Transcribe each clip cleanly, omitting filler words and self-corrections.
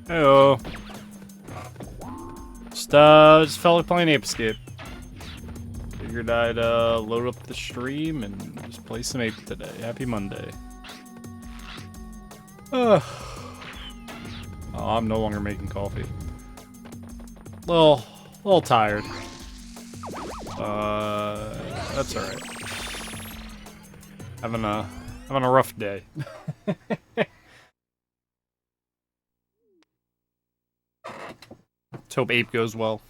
Heyo. Just felt like playing Ape Escape. Figured I'd load up the stream and just play some Ape today. Happy Monday. Oh, I'm no longer making coffee. Little tired. That's alright. Having a rough day. Let's hope Ape goes well.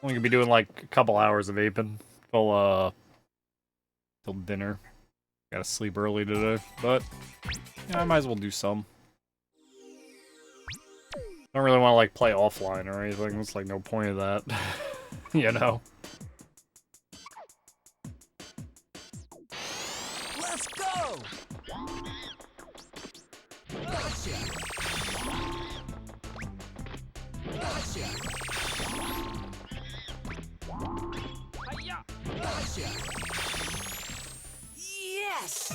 Only gonna be doing like a couple hours of aping till dinner. Gotta sleep early today, but yeah, I might as well do some. I don't really want to like play offline or anything. There's like no point of that, you know. Let's go. Gotcha. Gotcha. Hiya. Gotcha. Yes.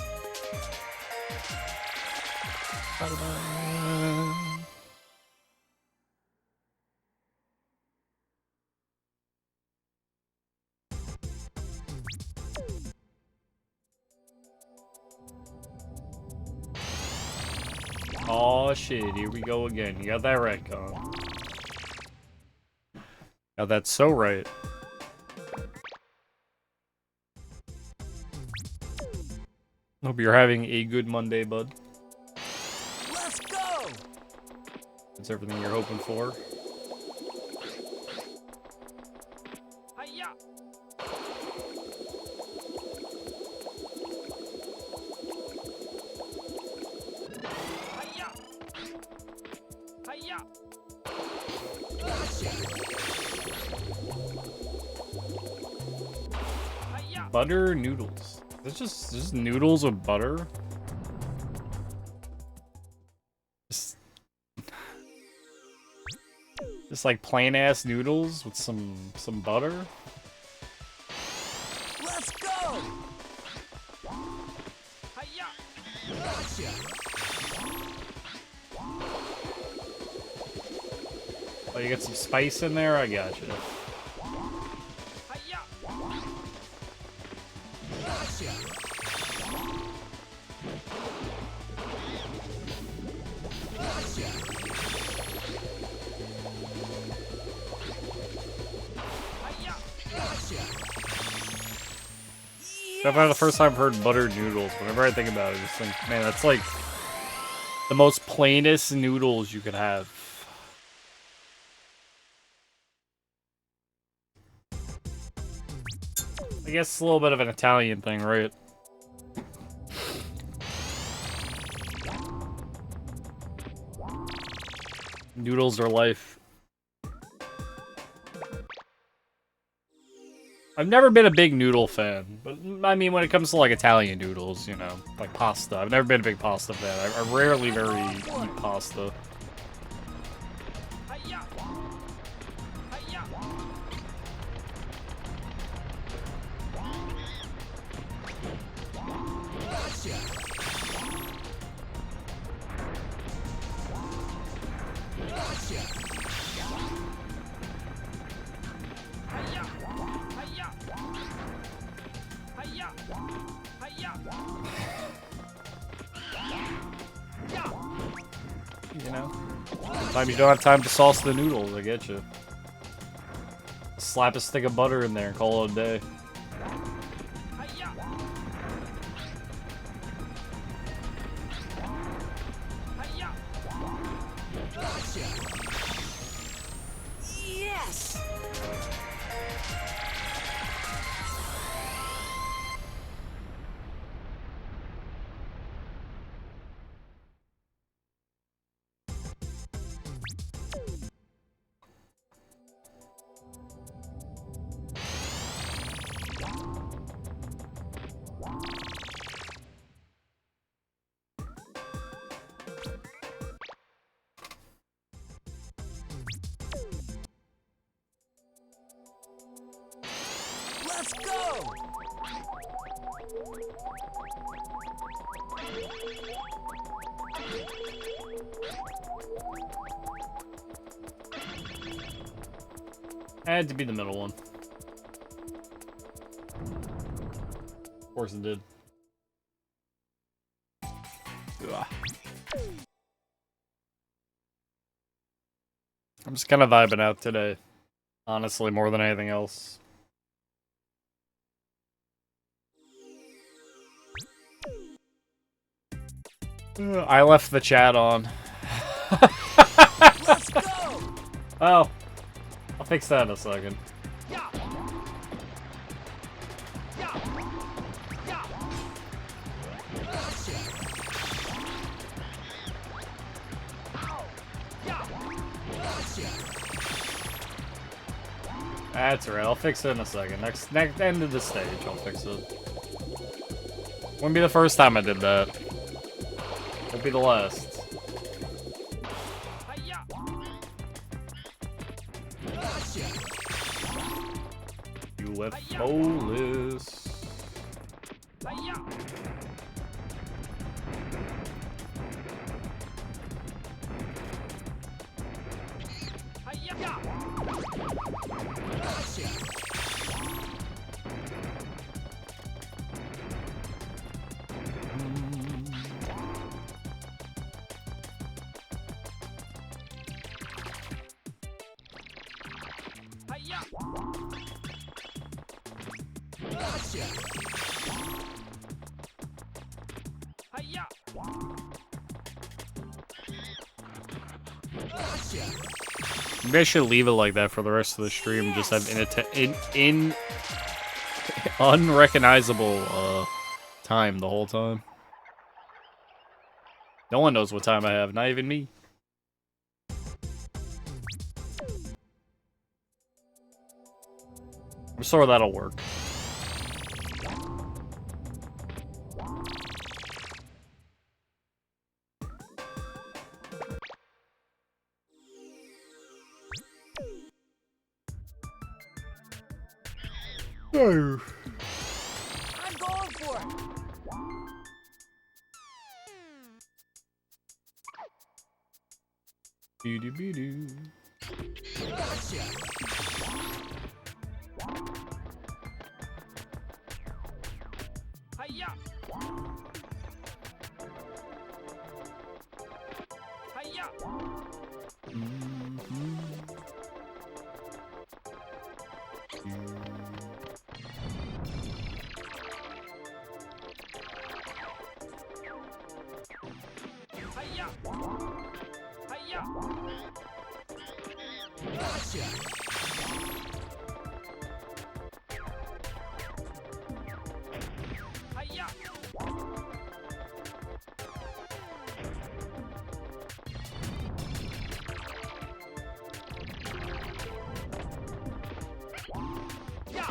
Oh shit, here we go again. You got that right, Con. Got that so right. Hope you're having a good Monday, bud. Let's go. That's everything you're hoping for. Hiya. Hiya. Hiya. Gotcha. Hiya. Butter noodles. It's just noodles with butter. Just like plain ass noodles with some butter. Let's go. Hiya. Gotcha. Oh, you got some spice in there? I gotcha. Hiya. Gotcha. Gotcha. Hiya. Gotcha. Definitely the first time I've heard buttered noodles. Whenever I think about it, I just think, man, that's like the most plainest noodles you could have. I guess it's a little bit of an Italian thing, right? Noodles are life. I've never been a big noodle fan, but I mean, when it comes to like Italian noodles, you know, like pasta, I've never been a big pasta fan. I rarely eat pasta. Hiya. Hiya. Gotcha. Gotcha. Hiya. Hiya. Hiya. Hiya. Yeah. You know? Sometimes you don't have time to sauce the noodles, I get you. Slap a stick of butter in there and call it a day. Hiya. Hiya. Gotcha. Yes. Let's go! Had to be the middle one. Of course it did. Ugh. I'm just kind of vibing out today. Honestly, more than anything else. I left the chat on. Let's go! Oh. I'll fix that in a second. Yeah! Yeah! Yeah! Gotcha! Ow! Yeah! Gotcha! That's alright, I'll fix it in a second. Next end of the stage, I'll fix it. Wouldn't be the first time I did that. Won't be the last. Hi-ya! Gotcha! UFO-less. Hi-ya! Hi-ya! Gotcha! Hi-ya! Gotcha! Hi-ya! Gotcha! Maybe I should leave it like that for the rest of the stream. Just have unrecognizable time the whole time. No one knows what time I have, not even me. I'm sure that'll work. No. I'm going for it! Doo-doo-doo-doo. Gotcha! Hi-ya! Hi-ya! Hi-ya! Hi-ya! Gotcha! Hi-ya! Yeah!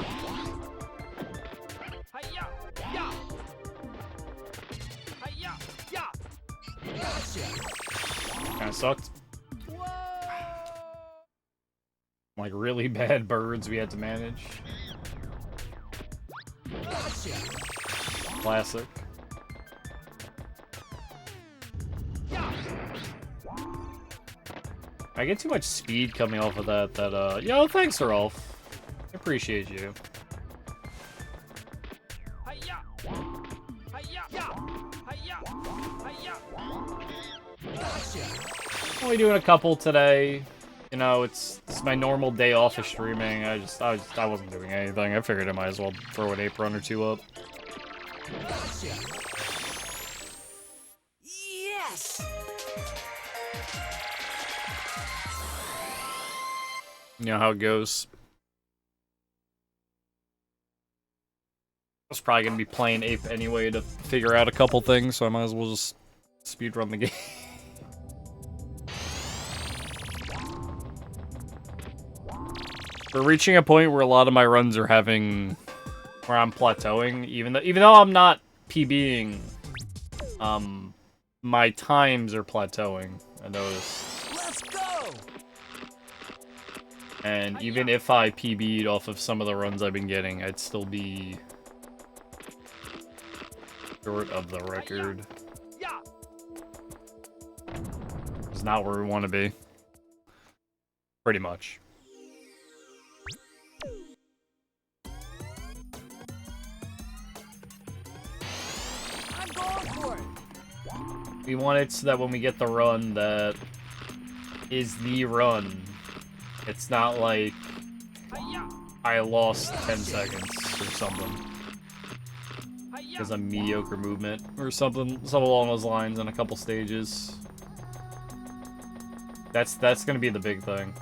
Hi-ya! Yeah! Hi-ya! Yeah! Gotcha! Kinda sucked. Whoa! Like really bad birds we had to manage. Gotcha! Classic. Yeah! I get too much speed coming off of that, yo, thanks, Rolf. I appreciate you. Hi-ya! Hi-ya! Yeah! Hi-ya! Hi-ya! Gotcha! Only doing a couple today. You know, it's my normal day off of streaming. I wasn't doing anything. I figured I might as well throw an ape run or two up. Gotcha! Yes! You know how it goes. I was probably gonna be playing Ape anyway to figure out a couple things, so I might as well just speedrun the game. We're reaching a point where a lot of my runs are having, where I'm plateauing, even though I'm not PBing, my times are plateauing. I noticed. Let's go! And even if I PB'd off of some of the runs I've been getting, I'd still be short of the record. Yeah. It's not where we want to be. Pretty much. I'm going for it. We want it so that when we get the run that is the run, it's not like Hiya. I lost 10 seconds or something Hiya. because of mediocre movement or something along those lines in a couple stages. That's gonna be the big thing.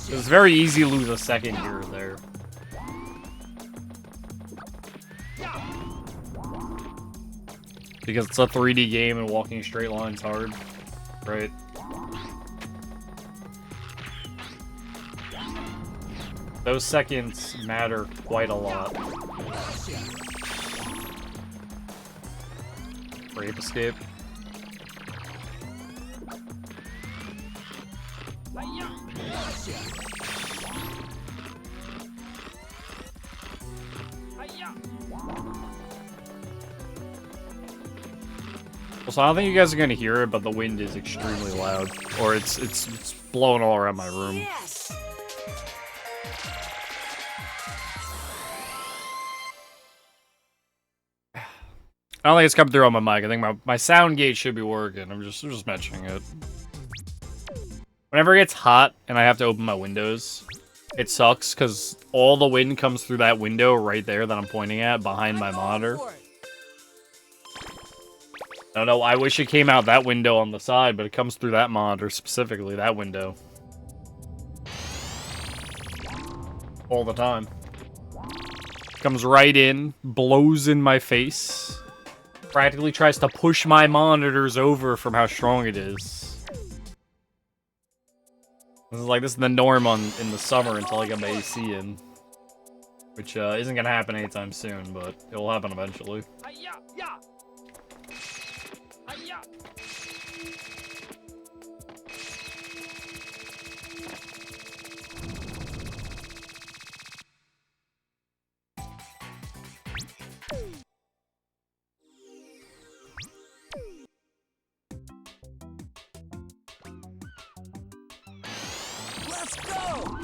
It's very easy to lose a second here or there. Because it's a 3D game and walking straight lines hard, right? Those seconds matter quite a lot. For Ape Escape. Hiya. Hiya. So I don't think you guys are gonna hear it, but the wind is extremely loud, or it's blowing all around my room. Yes. I don't think it's coming through on my mic. I think my sound gate should be working. I'm just mentioning it. Whenever it gets hot and I have to open my windows, it sucks because all the wind comes through that window right there that I'm pointing at behind my monitor. I don't know, I wish it came out that window on the side, but it comes through that monitor specifically, that window. All the time. Comes right in, blows in my face. Practically tries to push my monitors over from how strong it is. This is the norm in the summer until I get my AC in. Which isn't gonna happen anytime soon, but it will happen eventually. Hiya. Yeah. Hiya. Let's go.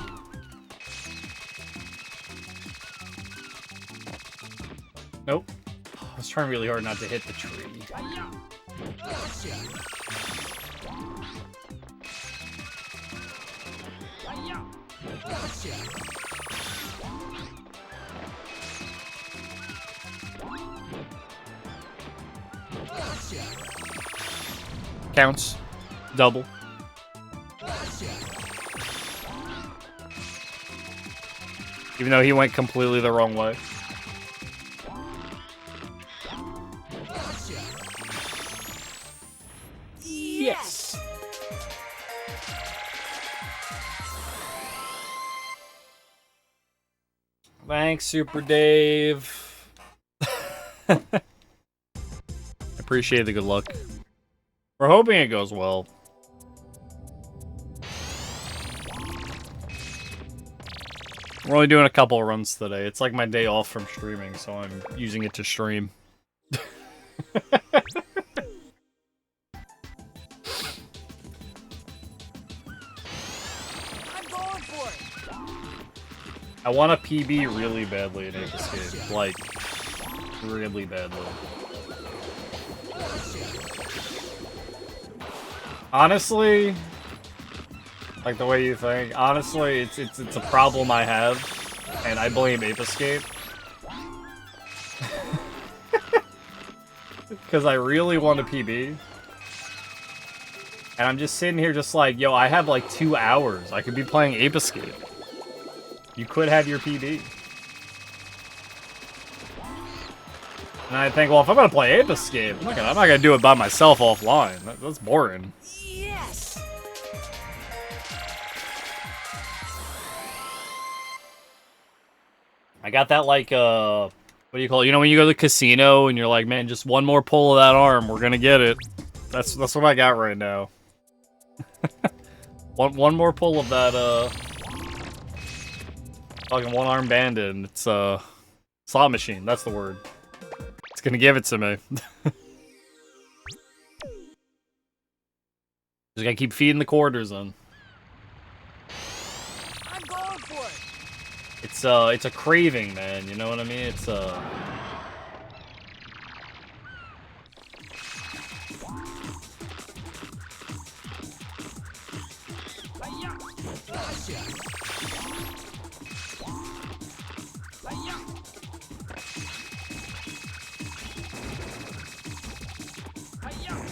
Nope. I was trying really hard not to hit the tree. Hiya. Gotcha. Hiya. Gotcha. Gotcha. Counts. Double. Gotcha. Even though he went completely the wrong way. Gotcha. Yes! Thanks, Super Dave. Appreciate the good luck. We're hoping it goes well. We're only doing a couple of runs today. It's like my day off from streaming, so I'm using it to stream. I'm going for it. I want a PB really badly in Ape Escape. Like, really badly. Honestly, like the way you think, honestly, it's a problem I have, and I blame Ape Escape. Because I really want a PB. And I'm just sitting here just like, yo, I have like 2 hours. I could be playing Ape Escape. You could have your PB. And I think, well, if I'm gonna play Ape Escape, I'm not gonna do it by myself offline. That's boring. Yes. I got that like what do you call it? You know when you go to the casino and you're like, man, just one more pull of that arm, we're gonna get it. That's what I got right now. One more pull of that, fucking one-arm bandit, and it's, slot machine, that's the word. It's gonna give it to me. Just gotta keep feeding the quarters in. I'm going for it. It's a craving, man, you know what I mean? It's, Hi-ya. Gotcha. Hi-ya. Hi-ya.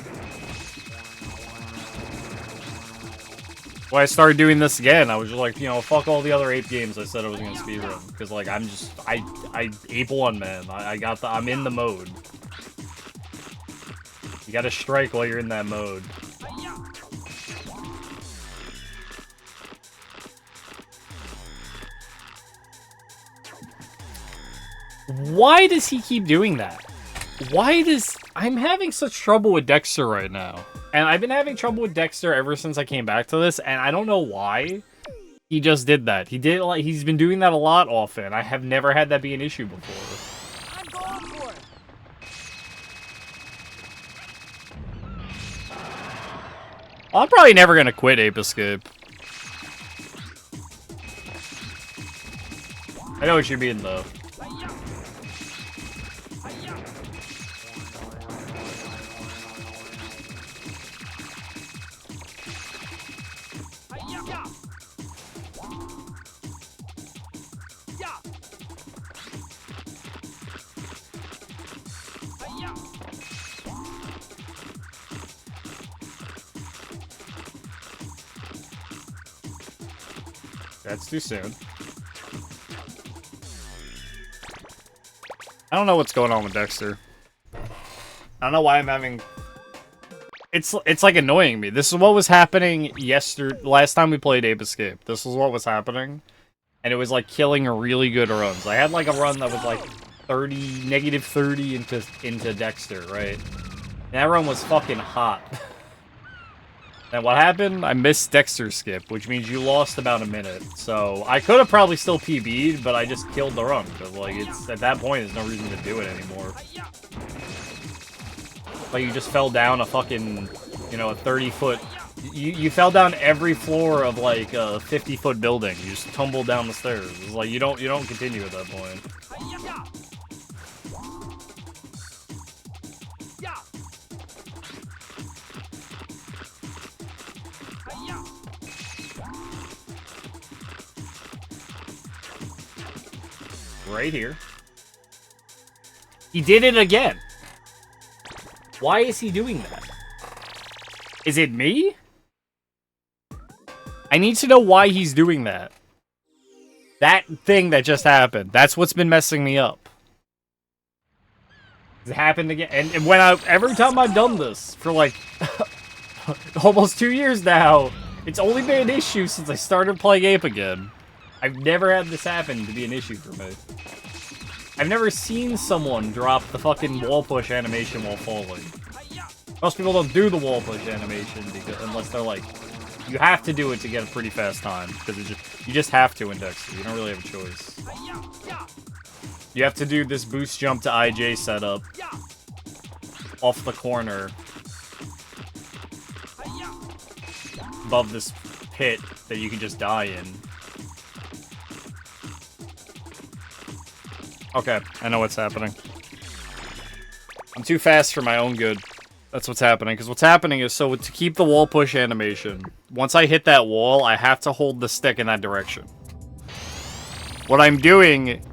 when I started doing this again, I was just like, you know, fuck all the other Ape games I said I was gonna speedrun. Because, like, I Ape 1, man. I'm in the mode. You gotta strike while you're in that mode. Hi-ya. Why does he keep doing that? I'm having such trouble with Dexter right now. And I've been having trouble with Dexter ever since I came back to this, and I don't know why he just did that. He's been doing that a lot often. I have never had that be an issue before. I'm going for it. I'm probably never gonna quit Ape Escape. I know what you mean, though. Hi-ya. Hi-ya. Hi-ya. Yeah. Yeah. Hi-ya. That's too soon. I don't know what's going on with Dexter. I don't know why I'm having... It's like annoying me. This is what was happening last time we played Ape Escape. This was what was happening. And it was like killing really good runs. I had like a run that was like negative 30 into Dexter, right? And that run was fucking hot. And what happened? I missed Dexter skip, which means you lost about a minute. So I could have probably still PB'd, but I just killed the run. Because, like, it's at that point, there's no reason to do it anymore. Like, you just fell down a fucking, you know, a 30-foot... You fell down every floor of, like, a 50-foot building. You just tumbled down the stairs. It's like, you don't continue at that point. Right here. He did it again. Why is he doing that? Is it me? I need to know why he's doing that. That thing that just happened. That's what's been messing me up. It happened again. And every time I've done this for like almost 2 years now, it's only been an issue since I started playing Ape again. I've never had this happen to be an issue for me. I've never seen someone drop the fucking wall push animation while falling. Most people don't do the wall push animation unless they're like, you have to do it to get a pretty fast time because you just have to in Dexter. You don't really have a choice. You have to do this boost jump to IJ setup off the corner above this pit that you can just die in. Okay, I know what's happening. I'm too fast for my own good. That's what's happening. Because what's happening is, so to keep the wall push animation, once I hit that wall, I have to hold the stick in that direction. What I'm doing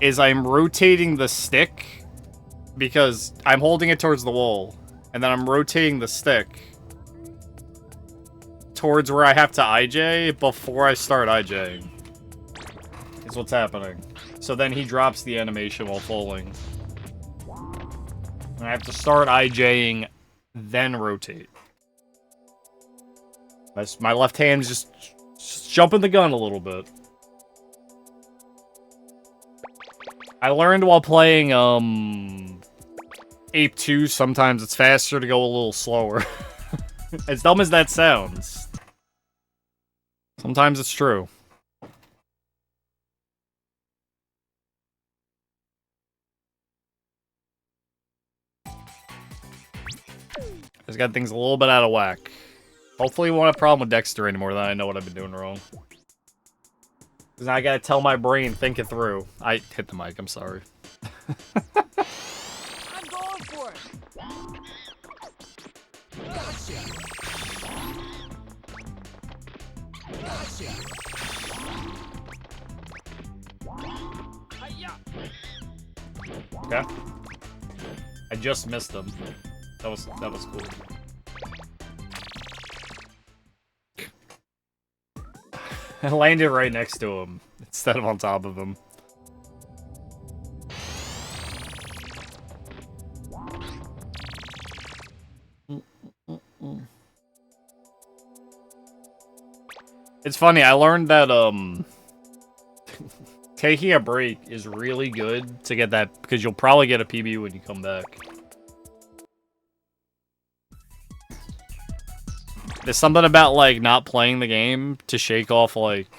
is I'm rotating the stick because I'm holding it towards the wall. And then I'm rotating the stick towards where I have to IJ before I start IJing. Is what's happening. So then he drops the animation while falling. And I have to start IJing, then rotate. My left hand's just jumping the gun a little bit. I learned while playing, Ape 2, sometimes it's faster to go a little slower. As dumb as that sounds. Sometimes it's true. Just got things a little bit out of whack. Hopefully we won't have a problem with Dexter anymore, then I know what I've been doing wrong. Because now I gotta tell my brain, think it through. I hit the mic, I'm sorry. I'm going for it. Gotcha. Gotcha. Hiya. Okay. I just missed them. That was cool. I landed right next to him instead of on top of him. It's funny, I learned that taking a break is really good to get that, because you'll probably get a PB when you come back. There's something about, like, not playing the game to shake off, like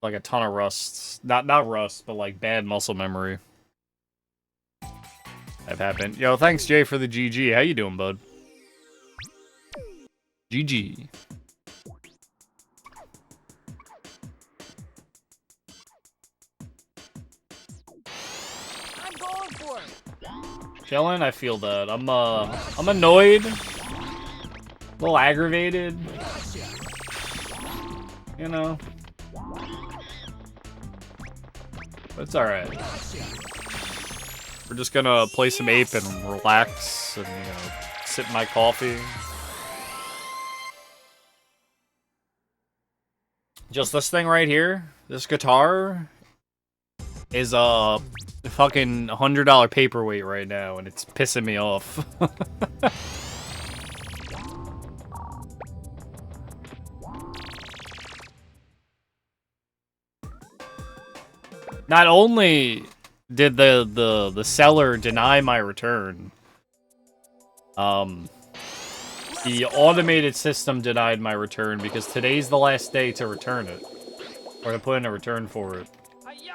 a ton of rust. Not rust, but, like, bad muscle memory. That happened. Yo, thanks, Jay, for the GG. How you doing, bud? GG. I'm going for it. Chillin', I feel that. I'm annoyed. A little aggravated. Gotcha. You know. But it's alright. Gotcha. We're just gonna play some Ape and relax and, you know, sip my coffee. Just this thing right here, this guitar, is a fucking $100 paperweight right now, and it's pissing me off. Not only did the seller deny my return, the automated system denied my return because today's the last day to return it, or to put in a return for it. Hiya.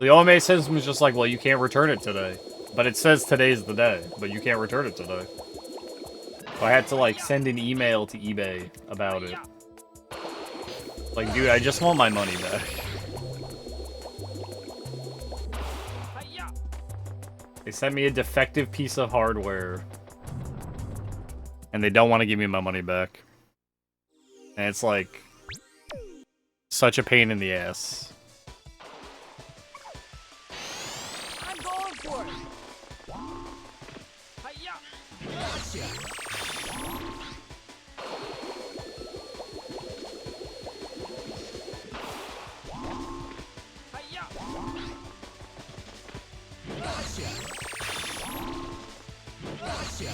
The automated system is just like, well, you can't return it today, but it says today's the day, but you can't return it today. So I had to, like, send an email to eBay about it. Like, dude, I just want my money back. Hiya. They sent me a defective piece of hardware, and they don't want to give me my money back. And it's like such a pain in the ass. I'm going for it. Hiya. Gotcha. Hiya. Gotcha. Gotcha.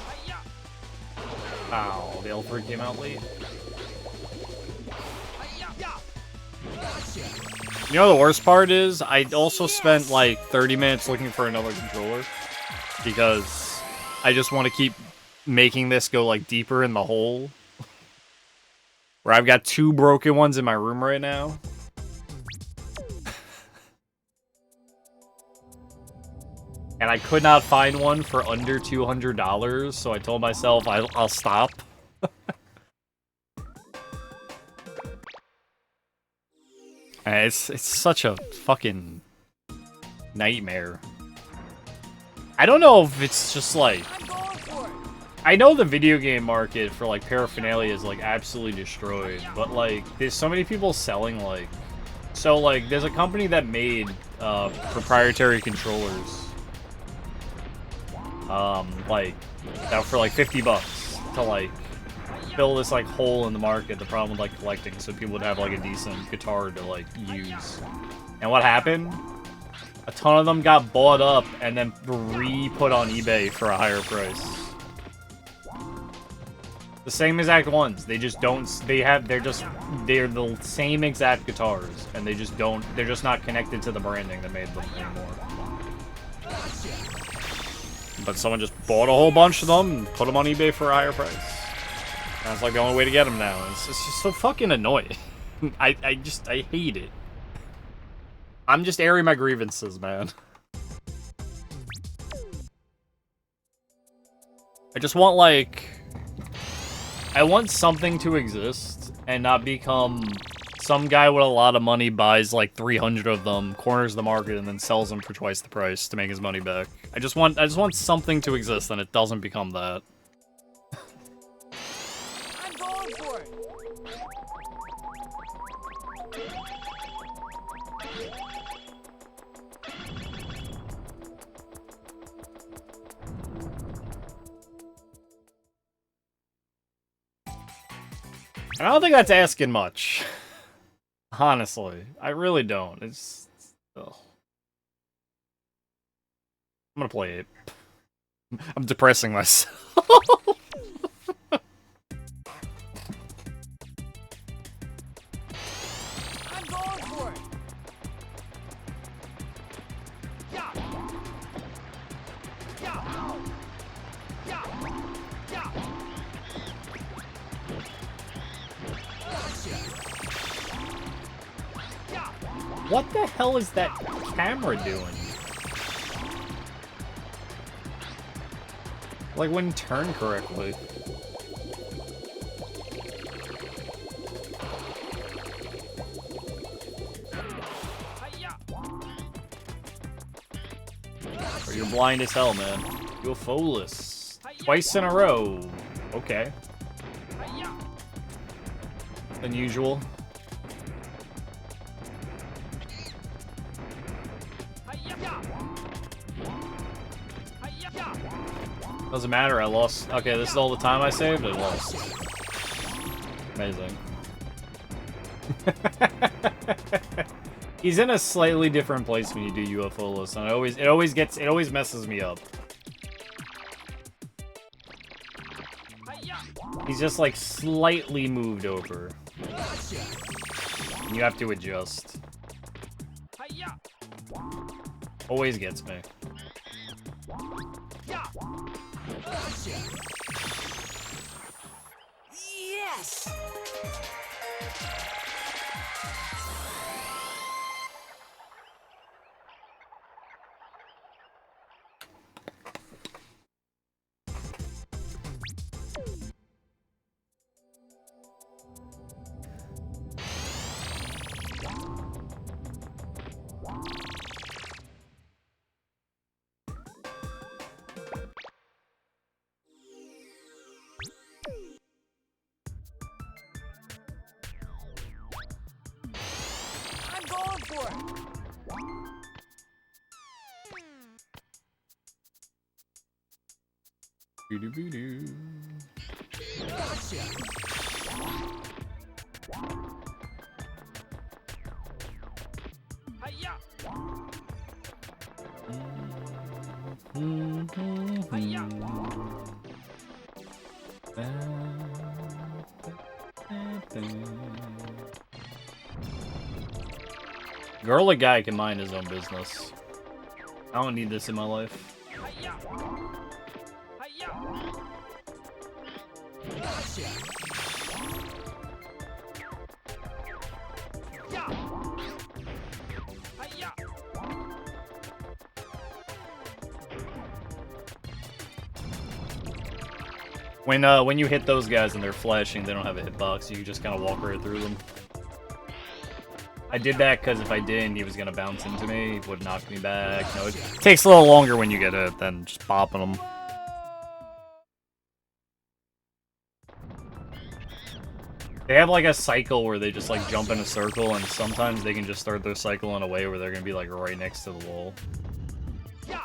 Hiya. Ow, the L3 came out late. Hiya. Gotcha. You know the worst part is, I also spent like 30 minutes looking for another controller because I just want to keep making this go like deeper in the hole. Where I've got 2 broken ones in my room right now. And I could not find one for under $200, so I told myself I'll stop. And it's such a fucking nightmare. I don't know if it's just like... I'm going for it. I know the video game market for like paraphernalia is like absolutely destroyed, but like there's so many people selling like... So like there's a company that made proprietary controllers. Like that for like $50 to like fill this like hole in the market, the problem with like collecting, so people would have like a decent guitar to like use. And what happened? A ton of them got bought up and then re-put on eBay for a higher price. The same exact ones. They just don't. They're the same exact guitars, and they just don't. They're just not connected to the branding that made them anymore. But someone just bought a whole bunch of them and put them on eBay for a higher price. That's like the only way to get them now. It's just so fucking annoying. I hate it. I'm just airing my grievances, man. I just want, like... I want something to exist and not become... Some guy with a lot of money buys, like, 300 of them, corners the market, and then sells them for twice the price to make his money back. I just want something to exist, and it doesn't become that. I'm going for it. I don't think that's asking much. Honestly, I really don't. It's... Ugh. I'm gonna play Ape. I'm depressing myself. I'm going for it. Yeah. Yeah. Yeah. Yeah. Gotcha. Yeah. What the hell is that camera doing? Like, wouldn't turn correctly. Hi-ya. Or you're blind as hell, man. You're foolless. Twice in a row. Okay. Hi-ya. Unusual. Hi-ya. Hi-ya. Doesn't matter, I lost. Okay, this is all the time I saved, I lost. Amazing. He's in a slightly different place when you do UFO list, and it always messes me up. Hi-ya. He's just like slightly moved over. Gotcha. And you have to adjust. Hi-ya. Always gets me. Yeah. Gotcha. Yes. I'm going for it. Doo-doo-doo-doo. Gotcha. Hi-ya. Hi-ya. Girl or guy can mind his own business. I don't need this in my life. Hi-ya. Hi-ya. Gotcha. Yeah. Hi-ya. When you hit those guys and they're flashing, they don't have a hitbox. You can just kind of walk right through them. I did that because if I didn't, he was gonna bounce into me. He would knock me back. No, it takes a little longer when you get hit than just bopping them. They have like a cycle where they just like jump in a circle, and sometimes they can just start their cycle in a way where they're gonna be like right next to the wall. Yeah.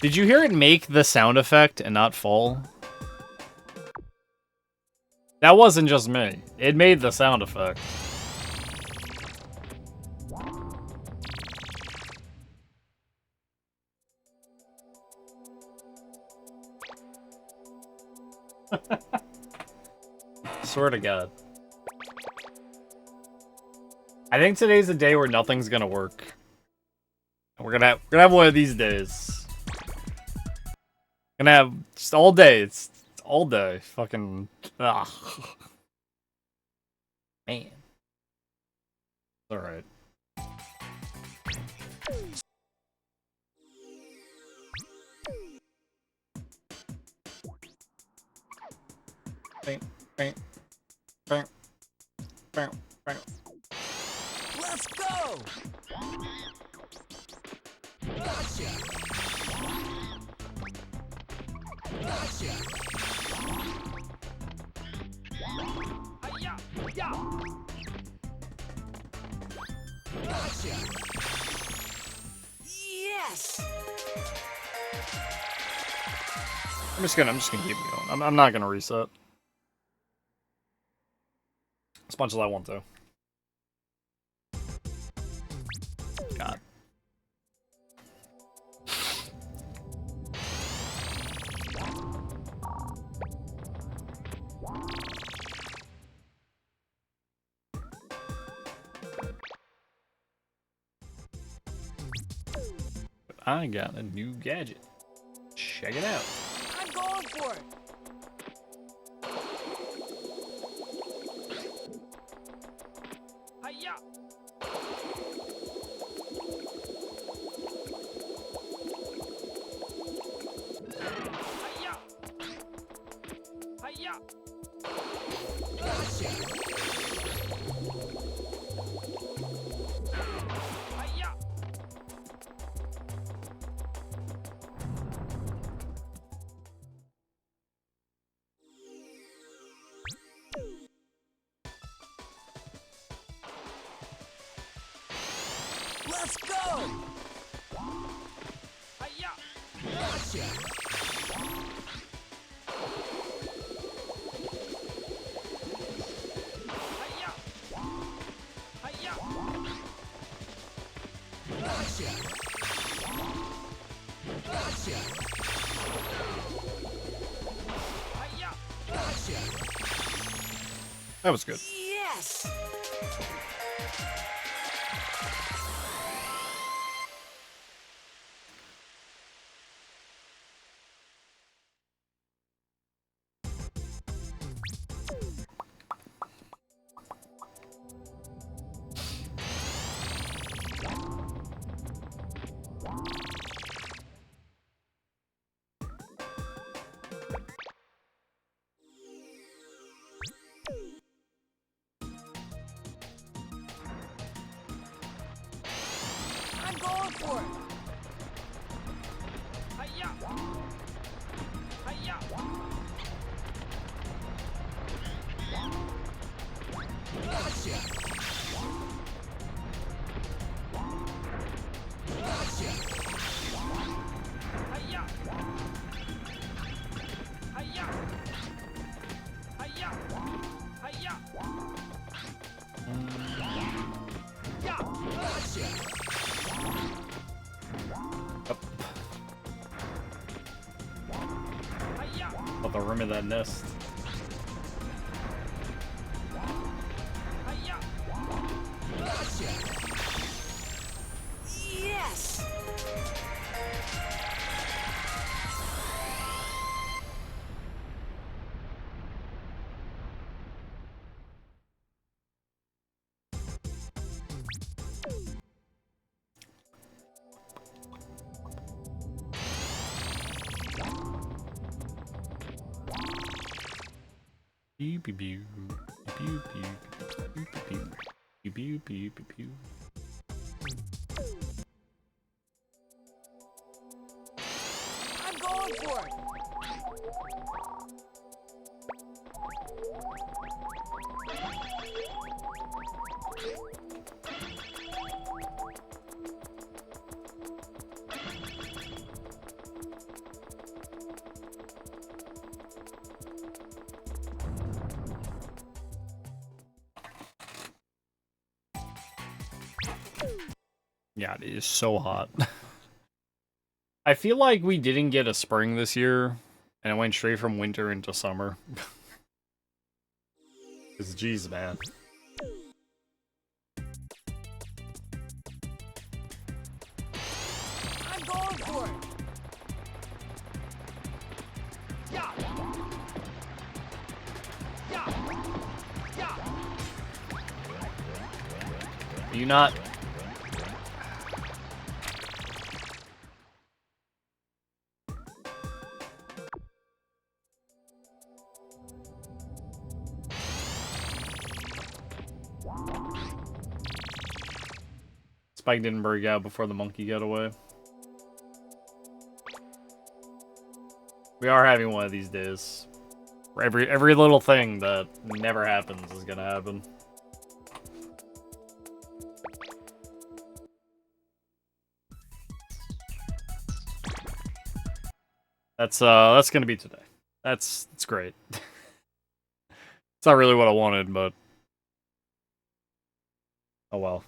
Did you hear it make the sound effect and not fall? That wasn't just me. It made the sound effect. Swear to God. I think today's a day where nothing's gonna work. We're gonna have one of these days. Gonna have just all day. It's all day. Fucking man. All right. Bang, bang, bang, bang, bang. Let's go! Gotcha! Gotcha! Hi-ya! Ya! Gotcha! Yes! I'm just gonna keep going. I'm not gonna reset. As much as I want to. God. I got a new gadget. Check it out. I'm going for it! Hi-ya! Hi-ya! Hi-ya! Gotcha! Hi-ya! Let's go! Hi-ya! Gotcha! Hi-ya! Hi-ya! Gotcha! Gotcha! Hi-ya! Gotcha! That was good. Yes! I'm going for it! Hi-ya! Hi-ya! Gotcha! Gotcha! Hi-ya! Hi-ya! Hi-ya! Hi-ya! Ya! Gotcha! Up. Hi-ya! About the rim of that nest. Hi-ya! Gotcha! Yes! Pew pew pew pew pew pew pew pew pew pew pew pew. I'm going for it! Yeah, it is so hot. I feel like we didn't get a spring this year, and it went straight from winter into summer. Cause geez, man. You not... Spike didn't break out before the monkey got away. We are having one of these days. Every little thing that never happens is gonna happen. That's gonna be today. That's great. It's not really what I wanted, but oh well.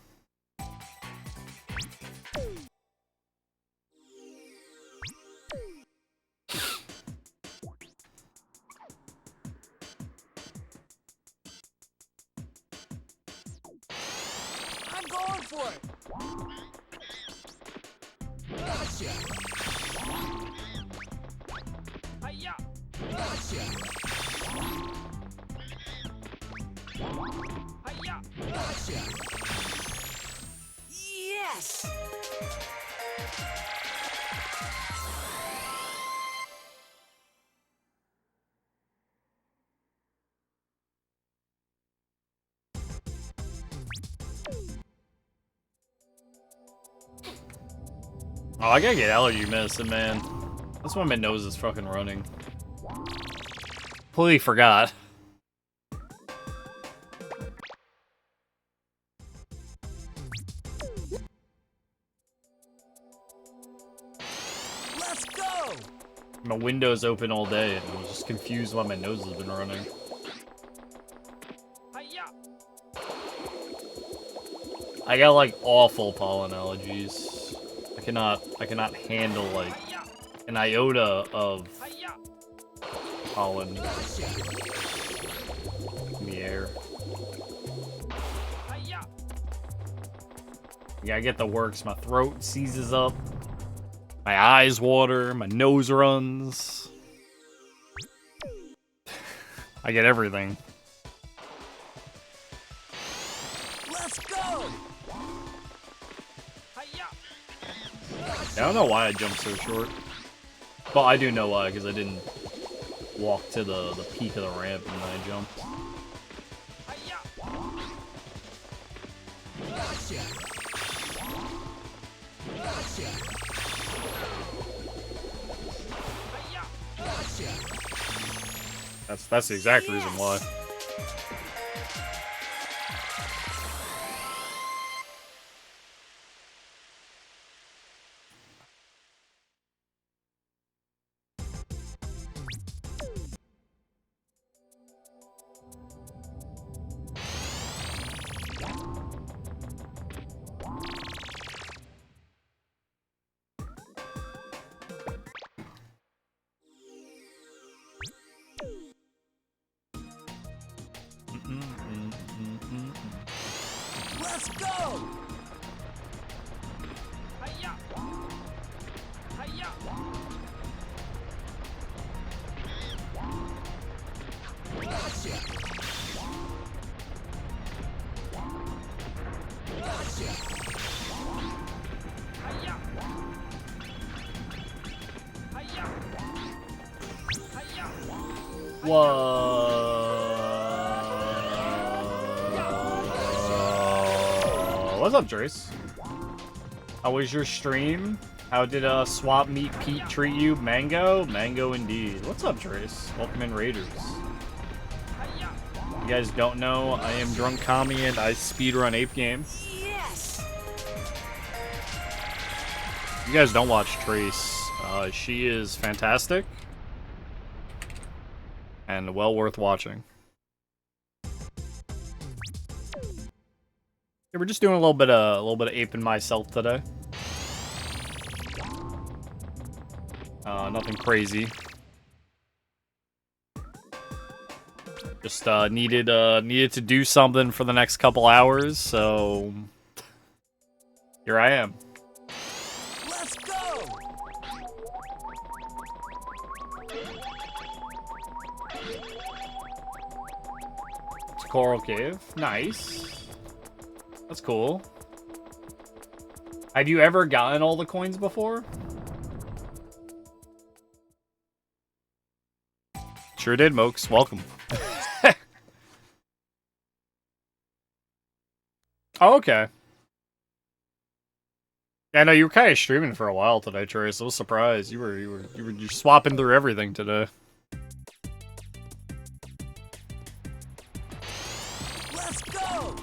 I'm going for it. Gotcha. Hiya. Gotcha. Hiya. Gotcha. Yes. Oh, I gotta get allergy medicine, man. That's why my nose is fucking running. Completely forgot. Let's go. My window's open all day, and I was just confused why my nose has been running. Hiya. I got like awful pollen allergies. I cannot handle like an iota of Hiya. pollen Gotcha. in the air. Hiya. Yeah, I get the works. My throat seizes up. My eyes water. My nose runs. I get everything. Let's go. Hiya. I don't know why I jumped so short. Well, I do know why, because I didn't walk to the peak of the ramp and then I jumped. Hiya. Gotcha. Gotcha. Hiya. Gotcha. That's the exact reason why. Let's go. Hiya. Hiya. Gotcha. Gotcha. Hiya. Hiya. Hiya. Whoa. What's up, Trace? How was your stream? How did Swap Meet Pete treat you? Mango? Mango indeed. What's up, Trace? Welcome in, Raiders. Hiya. You guys don't know, I am Drunk Kami and I speedrun Ape Game. Yes. You guys don't watch Trace. She is fantastic. And well worth watching. Yeah, we're just doing a little bit of aping myself today. Nothing crazy. Just needed to do something for the next couple hours, so here I am. Let's go. It's Coral Cave. Nice. That's cool. Have you ever gotten all the coins before? Sure did, Mokes. Welcome. Oh, okay. Yeah, no, you were kind of streaming for a while today, Trace. I was surprised. You were just swapping through everything today. Let's go.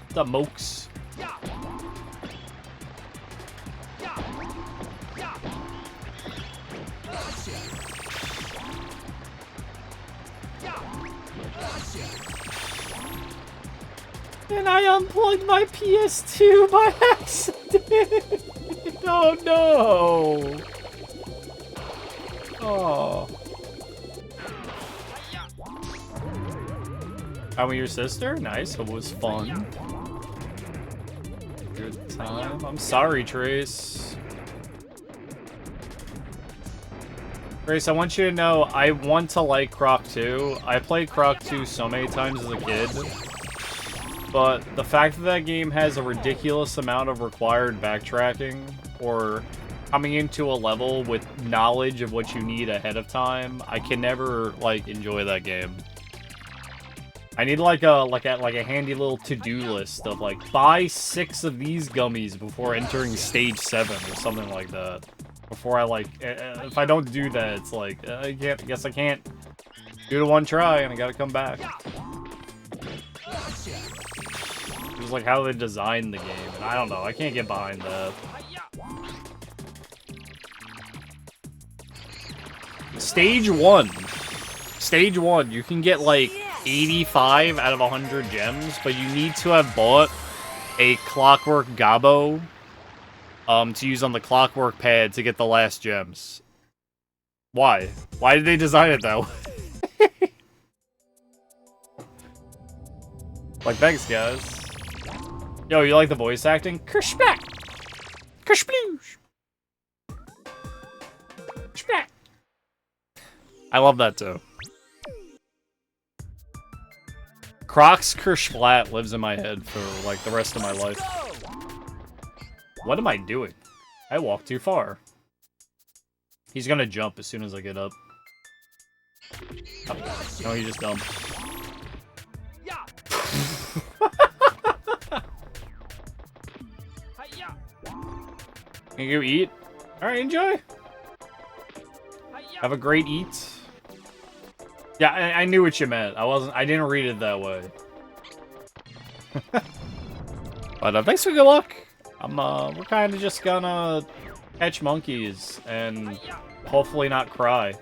What's up, Mokes? Yeah. Yeah. Yeah. Gotcha. Yeah. Gotcha. And I unplugged my PS2 by accident. Oh no. Oh. How about your sister? Nice. It was fun. Good time. I'm sorry, Trace. Trace, I want you to know I want to like Croc 2. I played Croc 2 so many times as a kid. But the fact that that game has a ridiculous amount of required backtracking, or coming into a level with knowledge of what you need ahead of time, I can never, like, enjoy that game. I need, like a handy little to-do list of, like, buy 6 of these gummies before entering stage 7 or something like that. Before I, like, if I don't do that, it's like, I guess I can't do it one try and I gotta come back. It was like how they designed the game, and I don't know, I can't get behind that. Stage 1. Stage 1, you can get like 85 out of 100 gems, but you need to have bought a Clockwork Gobbo to use on the Clockwork pad to get the last gems. Why? Why did they design it that way? Like, thanks, guys. Yo, you like the voice acting? Kershback! Kershploosh! Kershback! I love that, too. Croc's Kershplat lives in my head for, like, the rest of my life. What am I doing? I walked too far. He's gonna jump as soon as I get up. Oh, no, he just dumb. Can you go eat? Alright, enjoy. Have a great eat. Yeah, I knew what you meant. I didn't read it that way. But thanks for good luck. We're kind of just gonna catch monkeys and hopefully not cry.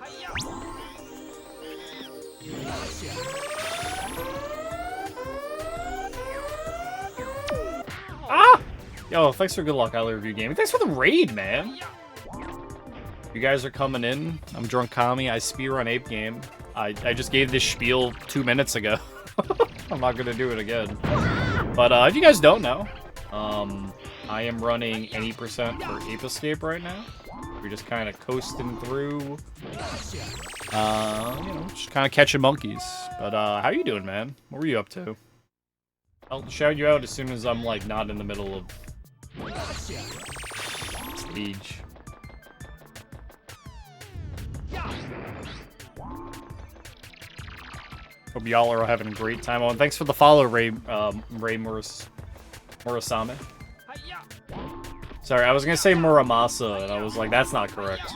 Ah! Yo, thanks for good luck, I Review Gaming. Thanks for the raid, man. You guys are coming in. I'm Drunk Kami. I speedrun Ape Game. I just gave this spiel 2 minutes ago. I'm not gonna do it again. But if you guys don't know, I am running any percent for Ape Escape right now. We're just kind of coasting through, you know, just kind of catching monkeys. But how you doing, man? What were you up to? I'll shout you out as soon as I'm like not in the middle of stage. Hope y'all are having a great time. Oh, and thanks for the follow, Ray Murasame. Sorry, I was gonna say Muramasa, and I was like, that's not correct.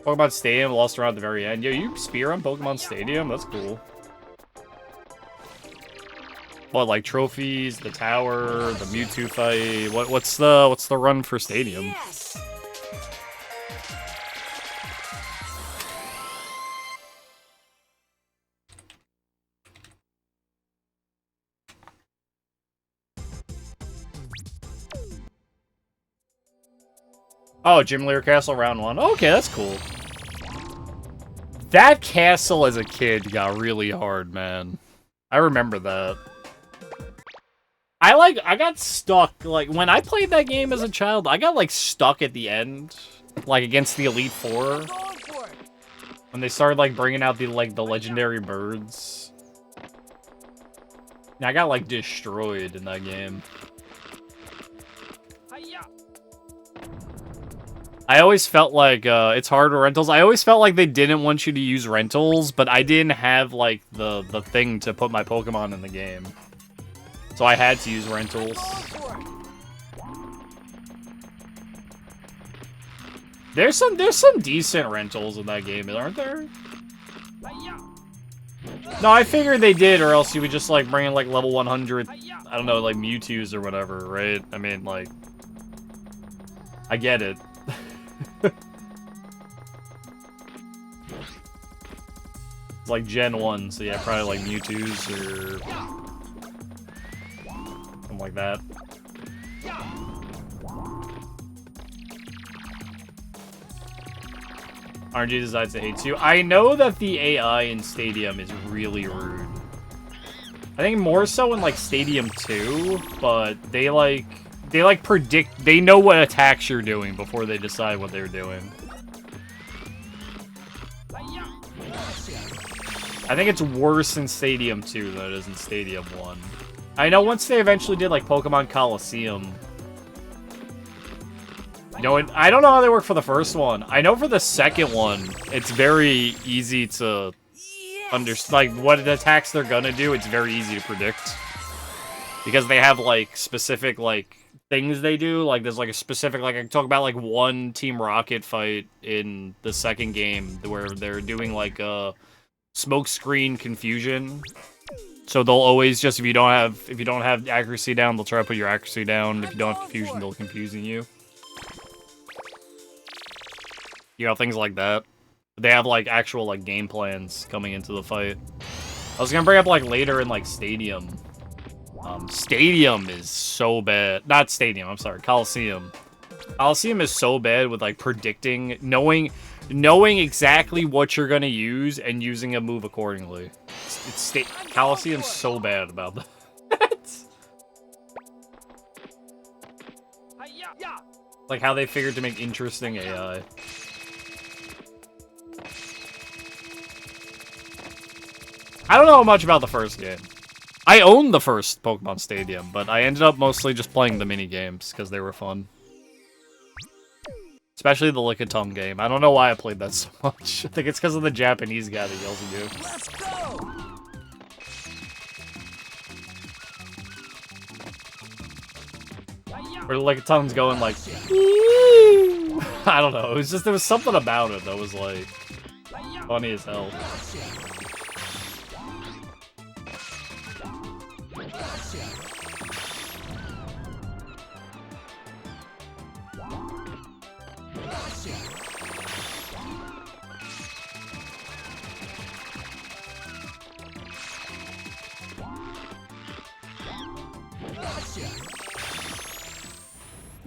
Pokemon Stadium lost around the very end. Yo, you spear on Pokemon Stadium? That's cool. What, like trophies, the tower, the Mewtwo fight? What's the run for Stadium? Yes. Oh, Jim Lear Castle round 1. Okay, that's cool. That castle as a kid got really hard, man. I remember that. I got stuck, like, when I played that game as a child, I got, like, stuck at the end, like, against the Elite Four. When they started, like, bringing out the legendary birds. I got, like, destroyed in that game. Hi-ya. I always felt like, it's hard with rentals. I always felt like they didn't want you to use rentals, but I didn't have, like, the thing to put my Pokemon in the game. So I had to use rentals. Go for it. There's some decent rentals in that game, aren't there? Hi-ya. No, I figured they did, or else you would just, like, bring in, like, level 100, Hi-ya. I don't know, like, Mewtwo's or whatever, right? I mean, like, I get it. It's like Gen 1, so yeah, probably, like, Mewtwo's or something like that. RNG decides to hate you. I know that the AI in Stadium is really rude. I think more so in, like, Stadium 2, but they predict, they know what attacks you're doing before they decide what they're doing. I think it's worse in Stadium 2 than it is in Stadium 1. I know once they eventually did, like, Pokemon Coliseum. You know, I don't know how they work for the first one. I know for the second one, it's very easy to understand, like, what attacks they're gonna do. It's very easy to predict. Because they have, like, specific, like, things they do. Like, there's, like, a specific, like, I can talk about, like, one Team Rocket fight in the second game where they're doing, like, smoke screen confusion. So they'll always just, if you don't have accuracy down, they'll try to put your accuracy down. If you don't have confusion, they'll confusing you. You know, things like that. They have, like, actual, like, game plans coming into the fight. I was gonna bring up, like, later in, like, Stadium. Stadium is so bad. Not Stadium, I'm sorry. Coliseum. Coliseum is so bad with, like, predicting, knowing exactly what you're gonna use and using a move accordingly. Coliseum's so bad about that. Like, how they figured to make interesting AI. I don't know much about the first game. I owned the first Pokemon Stadium, but I ended up mostly just playing the mini games because they were fun. Especially the Lickitung game. I don't know why I played that so much. I think it's because of the Japanese guy that yells at you. Let's go. Where Lickitung's going like, I don't know. It was just, there was something about it that was like funny as hell.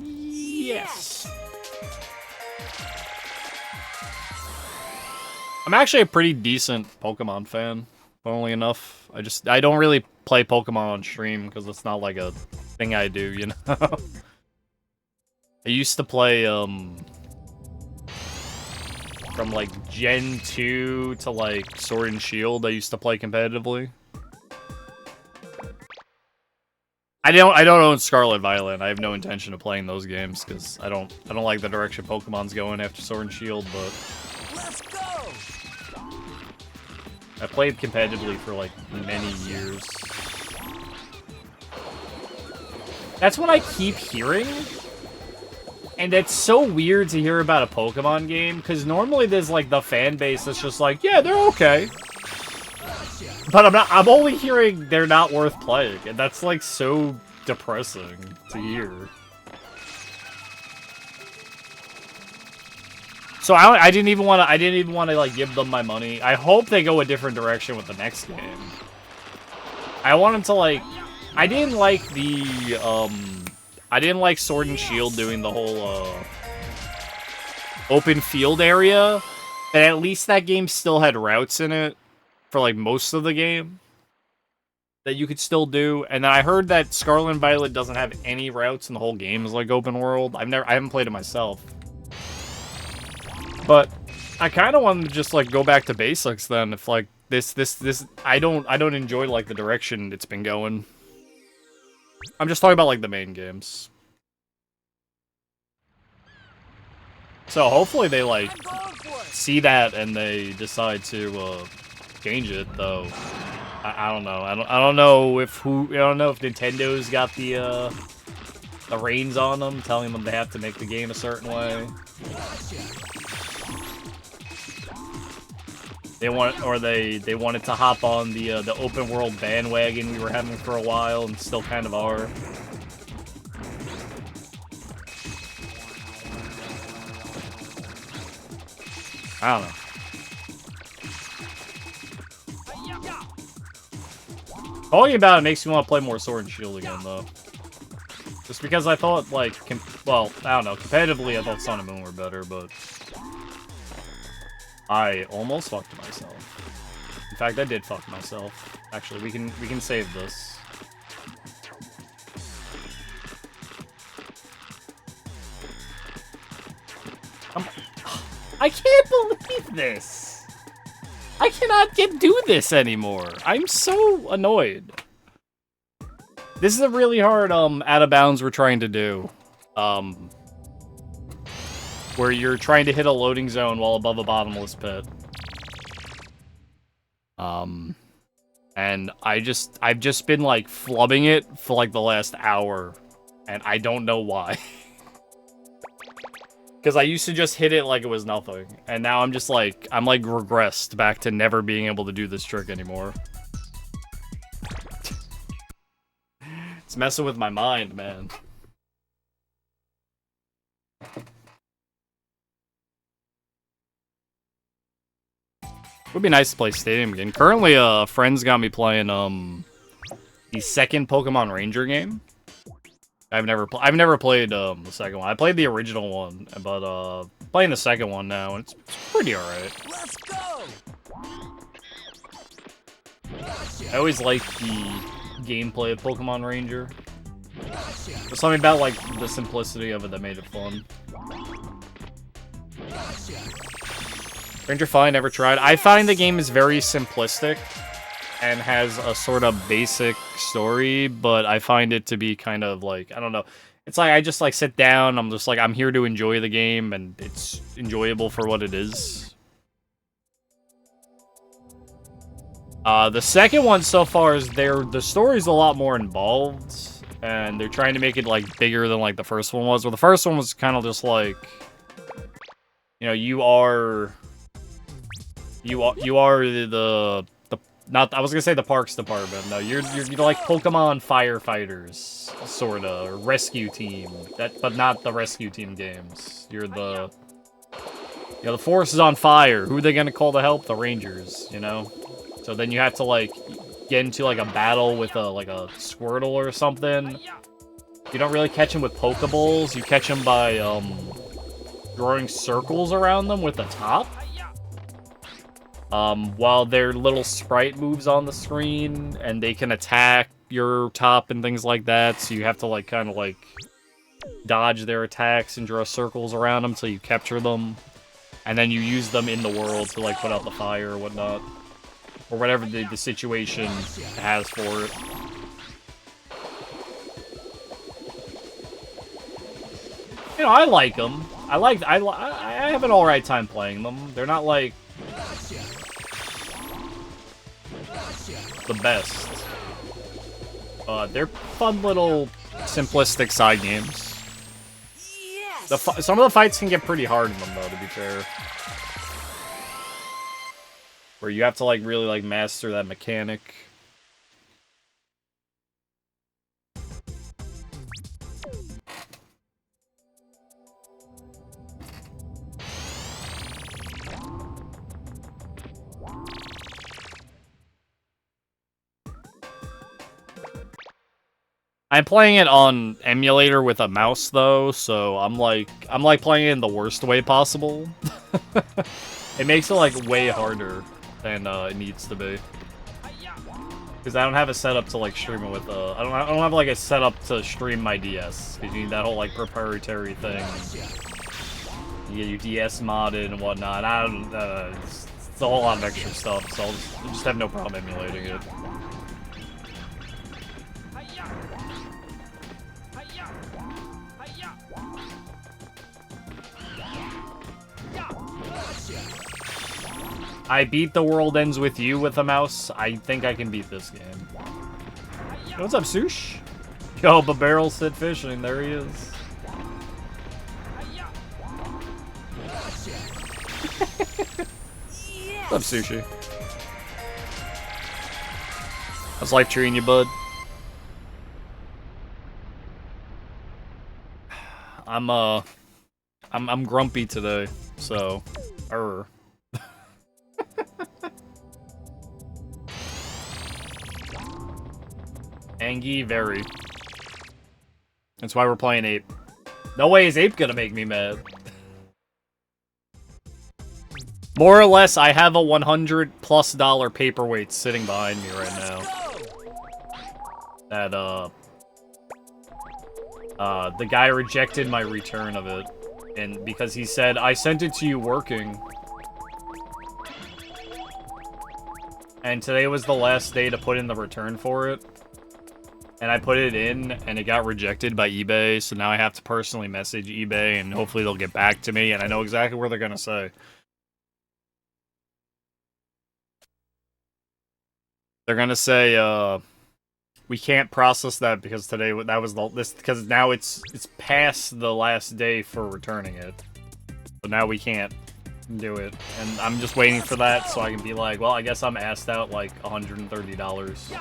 Yes. I'm actually a pretty decent Pokemon fan, funnily enough. I don't really play Pokemon on stream because it's not like a thing I do, you know? I used to play, from like Gen 2 to like Sword and Shield, I used to play competitively. I don't own Scarlet Violet. I have no intention of playing those games because I don't like the direction Pokemon's going after Sword and Shield, but Let's go. I played competitively for like many years. That's what I keep hearing. And it's so weird to hear about a Pokemon game, because normally there's like the fan base that's just like, yeah, they're okay. But I'm only hearing they're not worth playing, and that's like so depressing to hear. So I didn't even want to like give them my money. I hope they go a different direction with the next game. I wanted to like, I didn't like Sword and Shield doing the whole open field area, and at least that game still had routes in it for like most of the game that you could still do. And then I heard that Scarlet and Violet doesn't have any routes in the whole game is like open world. I haven't played it myself. But I kind of wanted to just like go back to basics then, if like this I don't enjoy like the direction it's been going. I'm just talking about like the main games. So hopefully they like I'm going for it. see that and they decide to change it though. I don't know. I don't know if Nintendo's got the reins on them, telling them they have to make the game a certain way. They want it to hop on the open world bandwagon we were having for a while and still kind of are. I don't know. Talking about it makes me want to play more Sword and Shield again, though. Just because I thought, like, well, I don't know. Competitively, I thought Sun and Moon were better, but I almost fucked myself. In fact, I did fuck myself. Actually, we can save this. I can't believe this. I cannot do this anymore. I'm so annoyed. This is a really hard out of bounds we're trying to do. Where you're trying to hit a loading zone while above a bottomless pit. And I've just been like flubbing it for like the last hour, and I don't know why. Because I used to just hit it like it was nothing, and now I'm just like, I'm like regressed back to never being able to do this trick anymore. It's messing with my mind, man. It would be nice to play Stadium again. Currently, friends got me playing the second Pokemon Ranger game. I've never played the second one. I played the original one, but playing the second one now, and it's pretty alright. Let's go. I always like the gameplay of Pokemon Ranger. There's something about like the simplicity of it that made it fun. Ranger Fine, never tried. I find the game is very simplistic and has a sort of basic story, but I find it to be kind of like, I don't know. It's like I just like sit down, I'm just like, I'm here to enjoy the game, and it's enjoyable for what it is. The second one so far is the story's a lot more involved, and they're trying to make it like bigger than like the first one was. Well, the first one was kind of just like, you know, you are the not, I was gonna say the Parks Department. No, you're like Pokemon firefighters, sorta, or rescue team. But not the rescue team games. You're the, you know, the forest is on fire. Who are they gonna call to help? The Rangers, you know. So then you have to like get into like a battle with a Squirtle or something. You don't really catch them with Pokeballs. You catch them by drawing circles around them with the top. While their little sprite moves on the screen, and they can attack your top and things like that, so you have to, like, kind of, like, dodge their attacks and draw circles around them till you capture them, and then you use them in the world to, like, put out the fire or whatnot, or whatever the situation has for it. You know, I like them. I have an alright time playing them. They're not, like, the best. They're fun little simplistic side games. Yes. Some of the fights can get pretty hard in them, though, to be fair. Where you have to like really like master that mechanic. I'm playing it on emulator with a mouse though, so I'm like playing it in the worst way possible. It makes it like way harder than it needs to be. Because I don't have a setup to like stream it with I don't have like a setup to stream my DS. Because you need that whole like proprietary thing. You get your DS modded and whatnot. It's It's a whole lot of extra stuff, so I'll just have no problem emulating it. I beat The World Ends With You with a mouse. I think I can beat this game. Yo, what's up, Sush? Yo, but Barrel said fishing. There he is. What's up, Sushi? How's life treating you, bud? I'm grumpy today, so Angie, very. That's why we're playing Ape. No way is Ape gonna make me mad. More or less, I have a $100+ paperweight sitting behind me right now. That, the guy rejected my return of it. And because he said, I sent it to you working. And today was the last day to put in the return for it. And I put it in, and it got rejected by eBay, so now I have to personally message eBay, and hopefully they'll get back to me, and I know exactly what they're gonna say. They're gonna say, we can't process that because today that was because now it's past the last day for returning it. So now we can't do it. And I'm just waiting for that so I can be like, well, I guess I'm asked out like $130.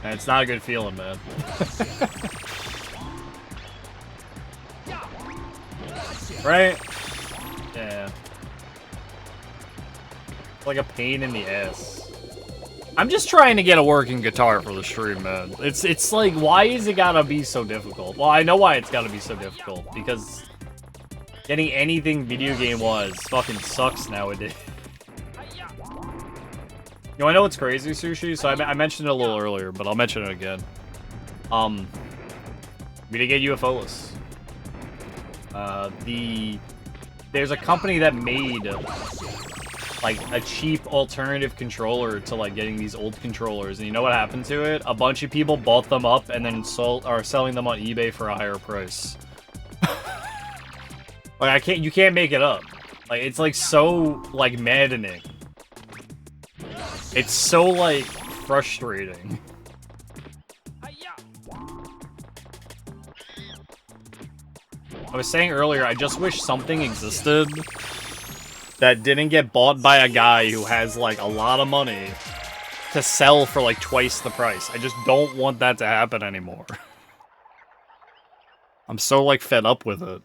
And it's not a good feeling, man. Right? Yeah. It's like a pain in the ass. I'm just trying to get a working guitar for the stream, man. It's like, why is it gotta be so difficult? Well, I know why it's gotta be so difficult. Because getting anything video game-wise fucking sucks nowadays. You know, I know it's crazy, Sushi, so I mentioned it a little earlier, but I'll mention it again. We did get UFOless. There's a company that made, like, a cheap alternative controller to, like, getting these old controllers, and you know what happened to it? A bunch of people bought them up and then are selling them on eBay for a higher price. Like, you can't make it up. Like, it's, like, so, like, maddening. It's so, like, frustrating. I was saying earlier, I just wish something existed that didn't get bought by a guy who has, like, a lot of money to sell for, like, twice the price. I just don't want that to happen anymore. I'm so, like, fed up with it.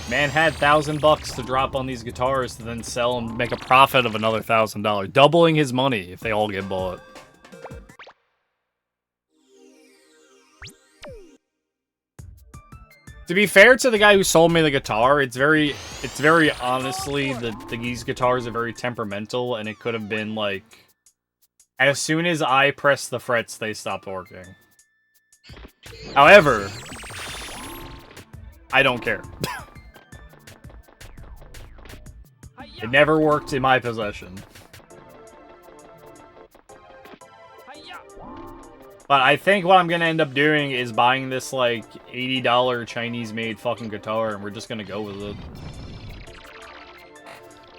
Man had $1,000 to drop on these guitars to then sell and make a profit of another $1,000, doubling his money if they all get bought. To be fair to the guy who sold me the guitar, it's very honestly, these guitars are very temperamental, and it could have been like, as soon as I pressed the frets, they stopped working. However, I don't care. It never worked in my possession. But I think what I'm gonna end up doing is buying this, like, $80 Chinese-made fucking guitar, and we're just gonna go with it.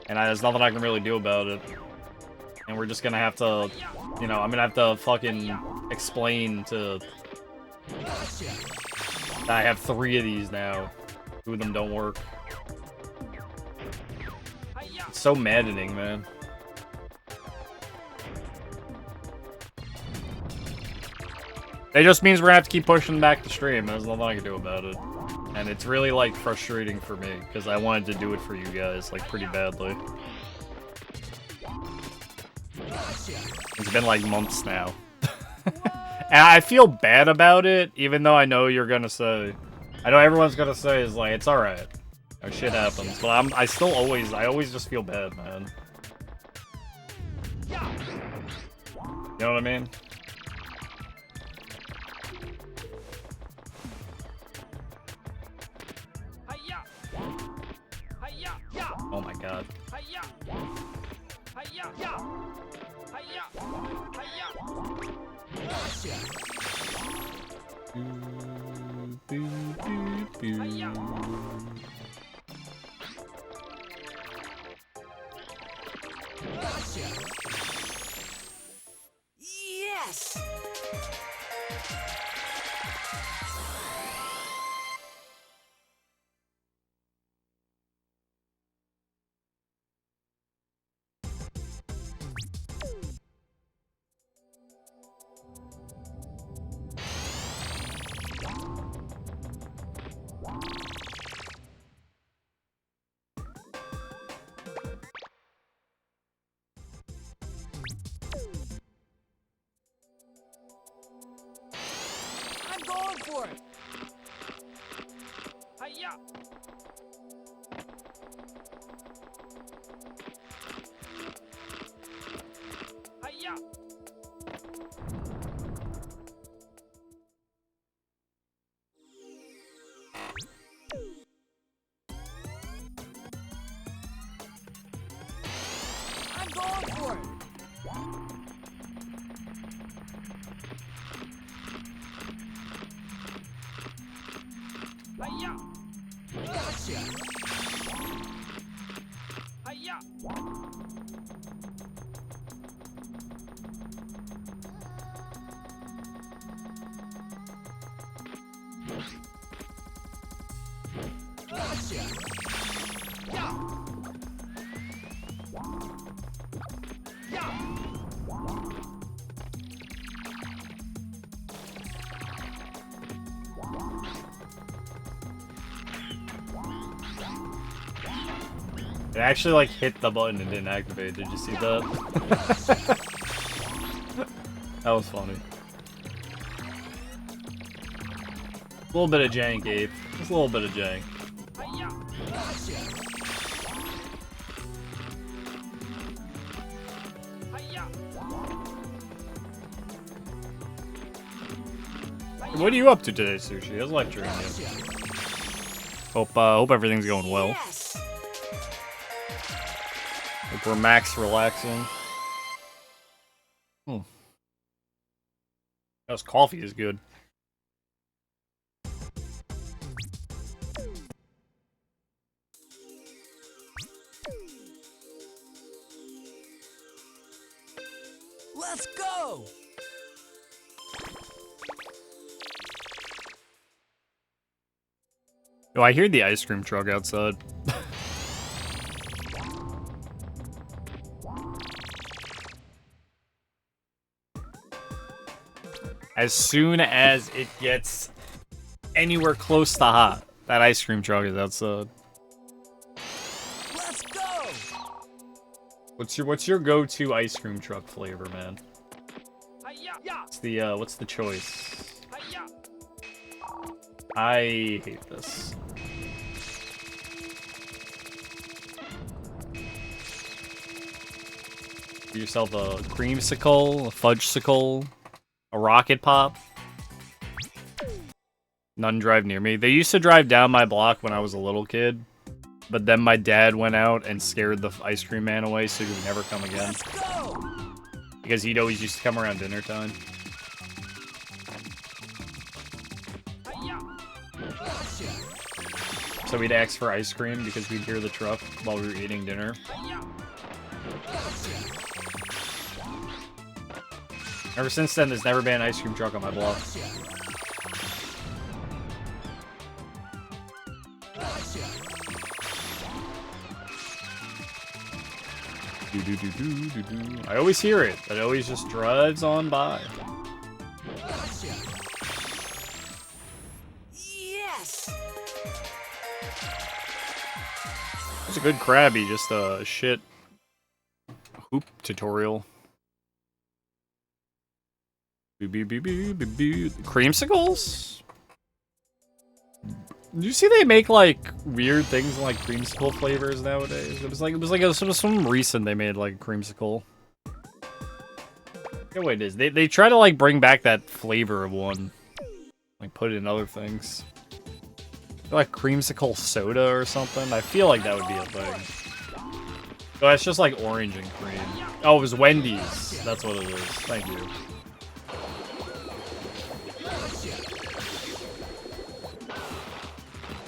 And there's nothing I can really do about it. And we're just gonna have to, you know, I'm gonna have to fucking explain to... that I have 3 of these now. 2 of them don't work. It's so maddening, man. It just means we're gonna have to keep pushing back the stream. There's nothing I can do about it. And it's really, like, frustrating for me, because I wanted to do it for you guys, like, pretty badly. It's been, like, months now. And I feel bad about it, even though I know you're gonna say... I know everyone's gonna say is like, it's alright. Oh, shit happens. But I always just feel bad, man. You know what I mean? Oh my god. Yes! I'm going for it! Hiya! Hiya! I'm going for it! Hiya! Gotcha! Hiya! Gotcha! Yeah! Yeah! It actually like hit the button and didn't activate. Did you see that? That was funny. A little bit of jank, Ape. Just a little bit of jank. What are you up to today, Sushi? How's life treating you? Hope everything's going well. Hope we're max relaxing. This coffee is good. Let's go! Oh, I hear the ice cream truck outside. As soon as it gets anywhere close to hot, that ice cream truck is outside. Let's go! What's your go-to ice cream truck flavor, man? Yeah! What's the choice? I hate this. Get yourself a creamsicle, a fudgesicle, a rocket pop. None drive near me. They used to drive down my block when I was a little kid, but then my dad went out and scared the ice cream man away, so he would never come again. Let's go! Because he'd always used to come around dinner time. So we'd ask for ice cream because we'd hear the truck while we were eating dinner. Ever since then, there's never been an ice cream truck on my block. I always hear it. It always just drives on by. Yes! It's a good Krabby, just a shit hoop tutorial. Creamsicles? Did you see they make like weird things in like creamsicle flavors nowadays? It was some recent they made like a creamsicle. Yeah, wait, it is. They try to like bring back that flavor of one, like put it in other things. Like creamsicle soda or something. I feel like that would be a thing. Oh, that's just like orange and cream. Oh, it was Wendy's. That's what it is. Thank you.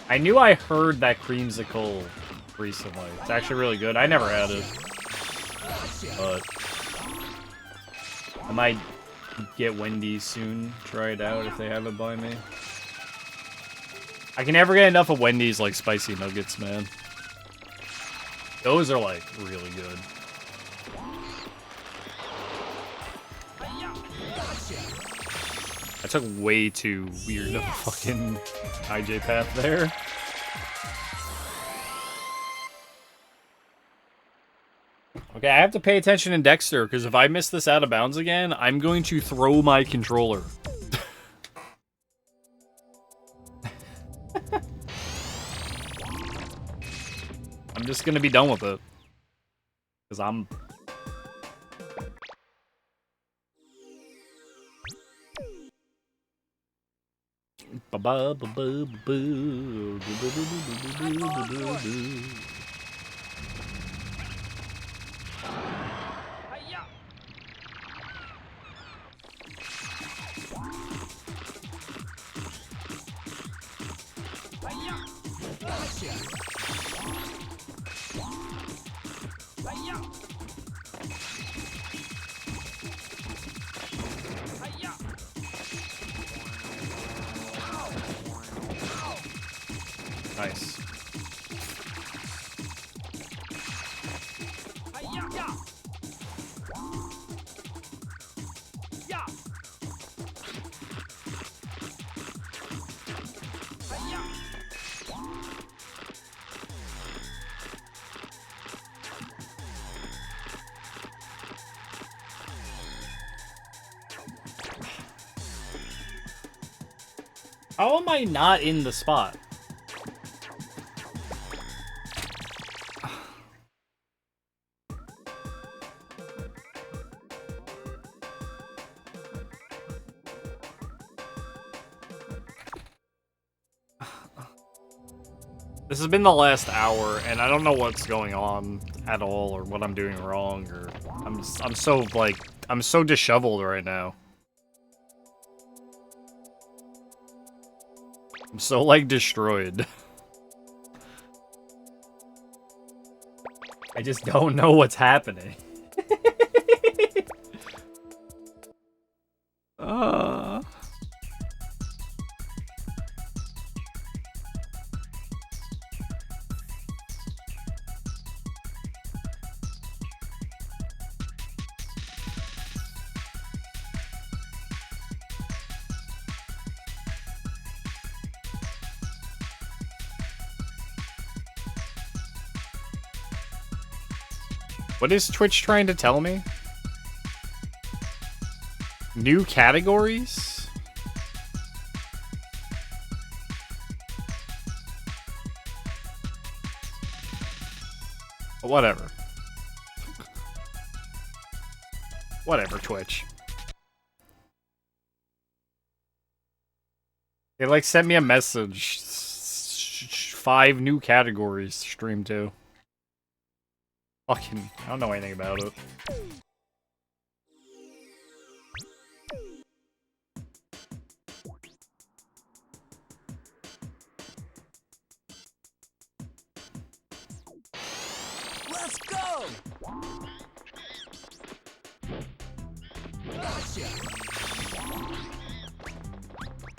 I knew I heard that creamsicle recently. It's actually really good. I never had it. But I might get Wendy's soon. Try it out if they have it by me. I can never get enough of Wendy's like spicy nuggets, man. Those are like really good. I took way too weird of a fucking IJ path there. Okay, I have to pay attention in Dexter, because if I miss this out of bounds again, I'm going to throw my controller. I'm just gonna be done with it. Because I'm... Nice. How am I not in the spot? This has been the last hour, and I don't know what's going on at all, or what I'm doing wrong, or I'm so like I'm so disheveled right now. I'm so like destroyed. I just don't know what's happening. What is Twitch trying to tell me? New categories? Whatever. Whatever, Twitch. They like sent me a message. 5 new categories stream to. Fucking, I don't know anything about it. Let's go. Gotcha.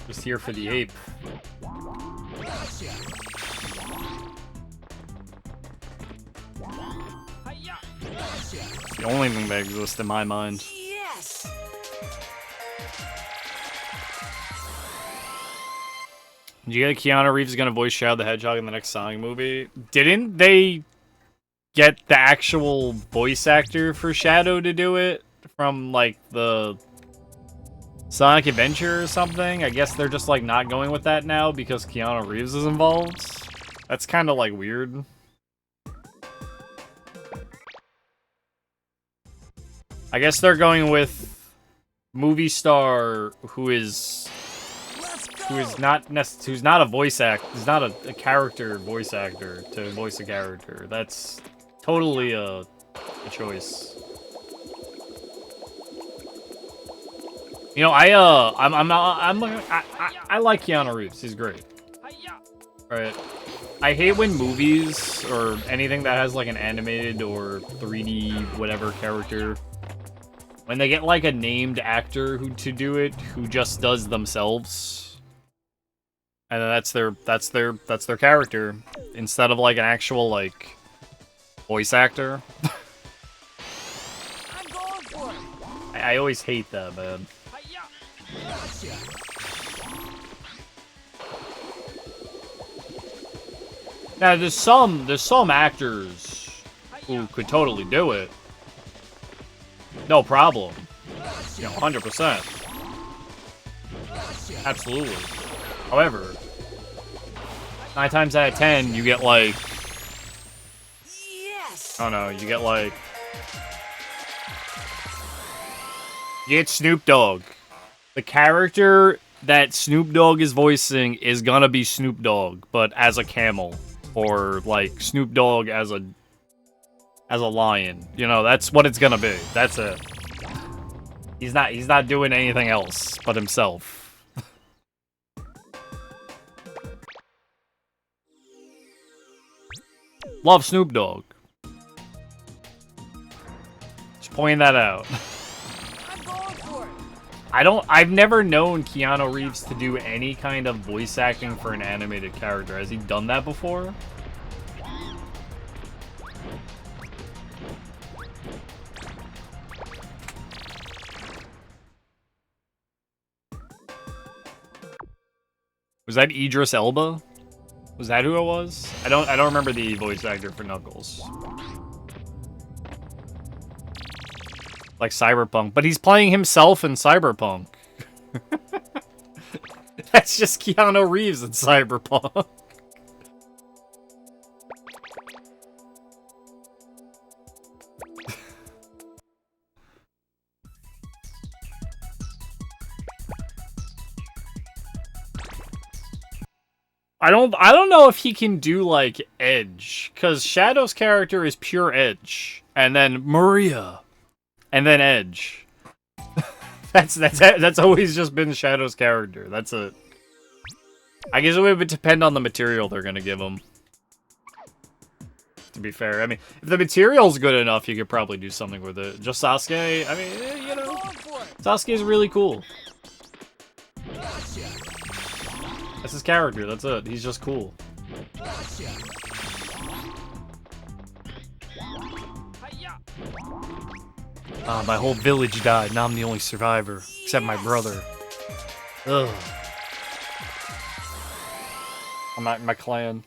Just here for the ape. Gotcha. It's the only thing that exists in my mind. Yes. Did you get Keanu Reeves is gonna voice Shadow the Hedgehog in the next Sonic movie? Didn't they get the actual voice actor for Shadow to do it from like the Sonic Adventure or something? I guess they're just like not going with that now because Keanu Reeves is involved. That's kind of like weird. I guess they're going with movie star who's not a voice act, who's not a character voice actor to voice a character. That's Totally a choice. You know, I like Keanu Reeves. He's great. Right. I hate when movies or anything that has like an animated or 3D whatever character, when they get like a named actor to do it who just does themselves, and then that's their character instead of like an actual like voice actor. I'm going for it. I always hate that, man. Gotcha. Now there's some actors who could totally do it. No problem. You know, 100%. Absolutely. However, 9 times out of 10, you get like, Yes. I don't know, you get like, you get Snoop Dogg. The character that Snoop Dogg is voicing is gonna be Snoop Dogg, but as a camel, or like Snoop Dogg as a lion. You know, that's what it's gonna be. That's it. He's not doing anything else but himself. Love Snoop Dogg. Just pointing that out. I'm going for it. I've never known Keanu Reeves to do any kind of voice acting for an animated character. Has he done that before? Was that Idris Elba? Was that who it was? I don't remember the voice actor for Knuckles. Like Cyberpunk, but he's playing himself in Cyberpunk. That's just Keanu Reeves in Cyberpunk. I don't know if he can do like Edge, cuz Shadow's character is pure Edge, and then Maria, and then Edge. That's always just been Shadow's character. That's it. I guess it would depend on the material they're gonna give him. To be fair, I mean, if the material's good enough, you could probably do something with it. Just Sasuke, I mean, you know, Sasuke's really cool. That's his character, that's it. He's just cool. My whole village died, now I'm the only survivor. Except my brother. Ugh. I'm not in my clan.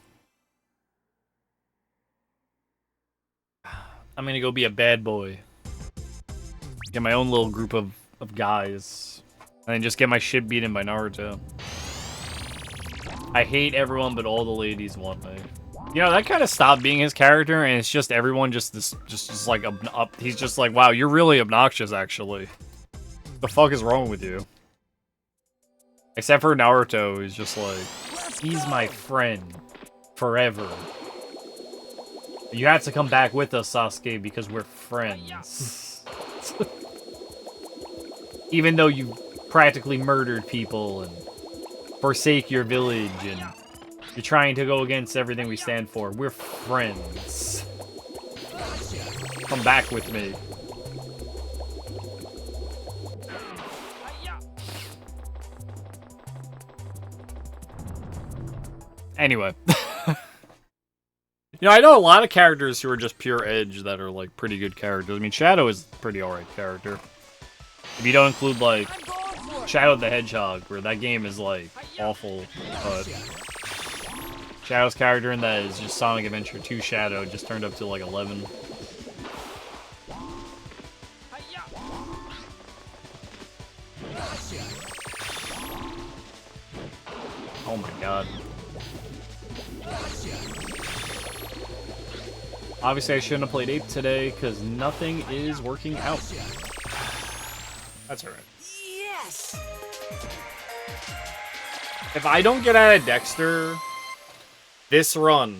I'm gonna go be a bad boy. Get my own little group of guys. And then just get my shit beaten by Naruto. I hate everyone, but all the ladies want me. You know, that kind of stopped being his character, and it's just everyone just like he's just like, wow, you're really obnoxious, actually. The fuck is wrong with you? Except for Naruto, who's just like, he's my friend forever. You have to come back with us, Sasuke, because we're friends. Even though you practically murdered people and forsake your village and you're trying to go against everything we stand for. We're friends. Come back with me. Anyway. You know, I know a lot of characters who are just pure Edge that are, like, pretty good characters. I mean, Shadow is a pretty alright character. If you don't include, like, Shadow the Hedgehog, where that game is, like, awful, but Shadow's character in that is just Sonic Adventure 2 Shadow, just turned up to, like, 11. Oh my god. Obviously, I shouldn't have played Ape today, because nothing is working out. That's alright. Yes. If I don't get out of Dexter this run,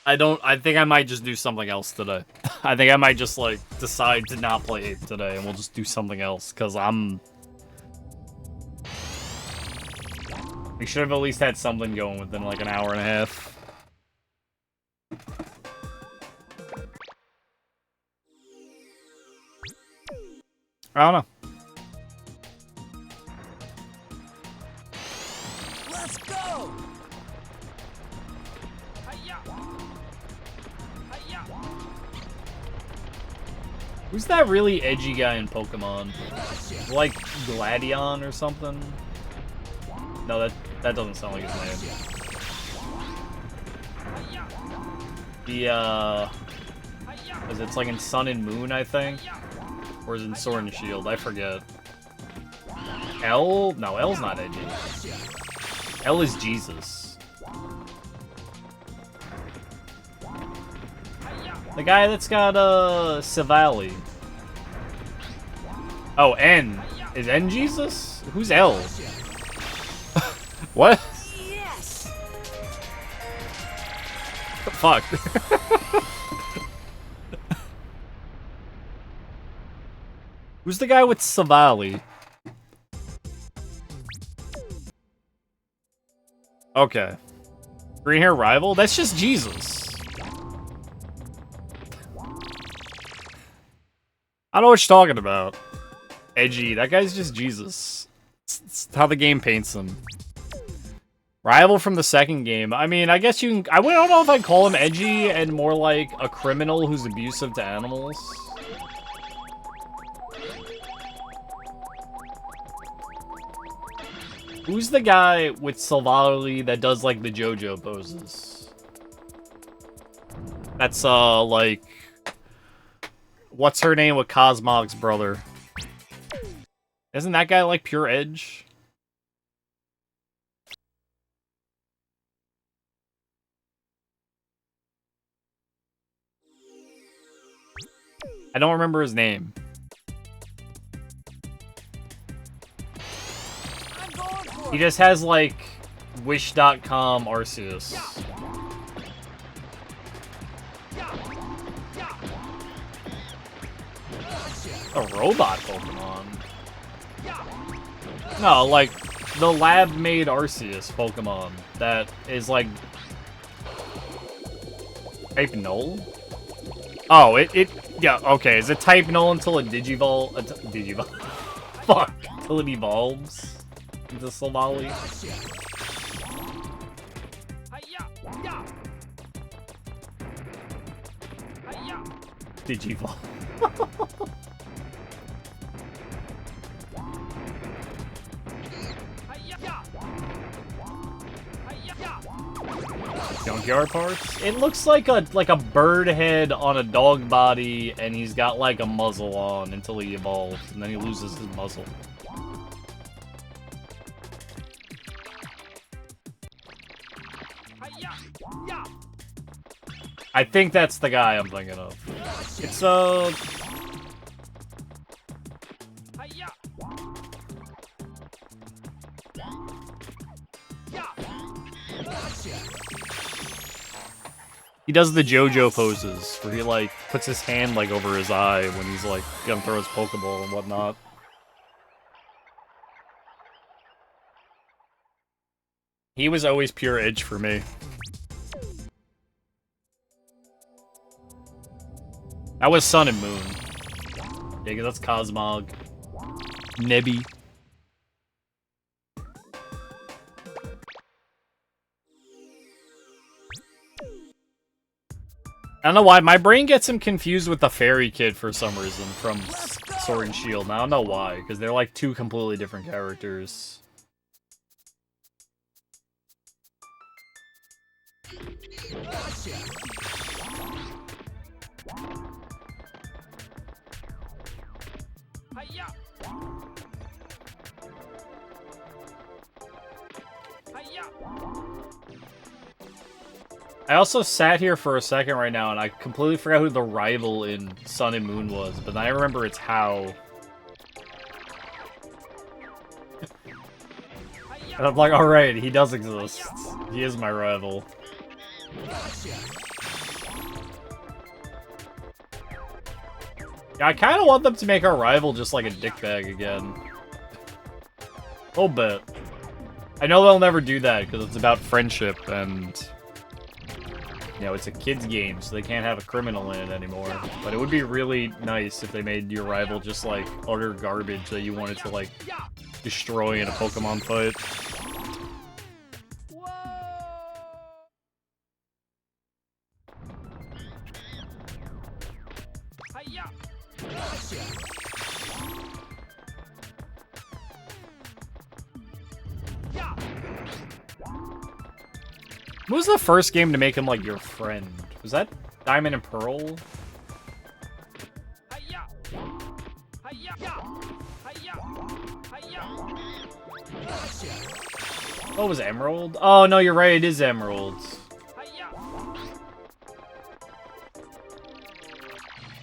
I think I might just do something else today. I think I might just, like, decide to not play Ape today, and we'll just do something else, because we should have at least had something going within, like, an hour and a half. I don't know. Let's go. Who's that really edgy guy in Pokemon? Like Gladion or something? No, that doesn't sound like his name. It's like in Sun and Moon, I think? Or is it in Sword and Shield? I forget. L? No, L's not edgy. L is Jesus. The guy that's got, Savali. Oh, N. Is N Jesus? Who's L? What? Yes. Fuck. Who's the guy with Savali? Okay. Green hair rival? That's just Jesus. I don't know what you're talking about. Edgy. That guy's just Jesus. It's how the game paints him. Rival from the second game. I mean, I guess you can... I don't know if I'd call him edgy and more like a criminal who's abusive to animals. Who's the guy with Silvally that does, like, the JoJo poses? That's, like... What's her name with Cosmog's brother? Isn't that guy, like, pure edge? I don't remember his name. He just has, like, Wish.com Arceus. A robot Pokemon? No, like, the lab-made Arceus Pokemon that is, like... Type Null? Oh, yeah, okay. Is it Type Null until it Digivolve? Digivolve? Fuck. Until it evolves into Silvally? Digivolve. Junkyard parts? It looks like a bird head on a dog body, and he's got like a muzzle on until he evolves, and then he loses his muzzle. I think that's the guy I'm thinking of. It's he does the JoJo poses, where he, like, puts his hand, like, over his eye when he's, like, gonna throw his Pokeball and whatnot. He was always pure edge for me. That was Sun and Moon. Yeah, 'cause that's Cosmog. Nebby. I don't know why. My brain gets him confused with the Fairy Kid for some reason from Sword and Shield. And I don't know why, because they're like two completely different characters. I also sat here for a second right now, and I completely forgot who the rival in Sun and Moon was, but I remember it's How. And I'm like, alright, he does exist. He is my rival. Yeah, I kind of want them to make our rival just like a dickbag again. A little bit. I know they'll never do that because it's about friendship and, you know, it's a kid's game, so they can't have a criminal in it anymore. But it would be really nice if they made your rival just like utter garbage that you wanted to like destroy in a Pokemon fight. What was the first game to make him like your friend? Was that Diamond and Pearl? Oh, was Emerald? Oh no, you're right, it is Emerald.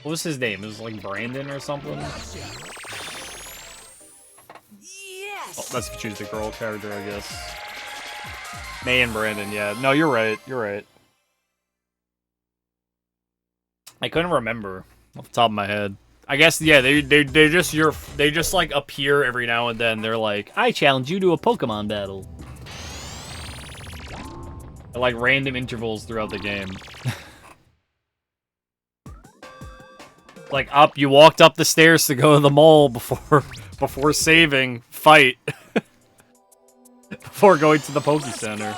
What was his name? It was like Brandon or something? Yes. Oh, that's if you choose the girl character, I guess. May and Brandon, yeah. No, you're right. You're right. I couldn't remember off the top of my head. I guess, yeah, they just like appear every now and then. They're like, I challenge you to a Pokemon battle. At like random intervals throughout the game. Like you walked up the stairs to go to the mall before saving, fight. Before going to the Poke Center.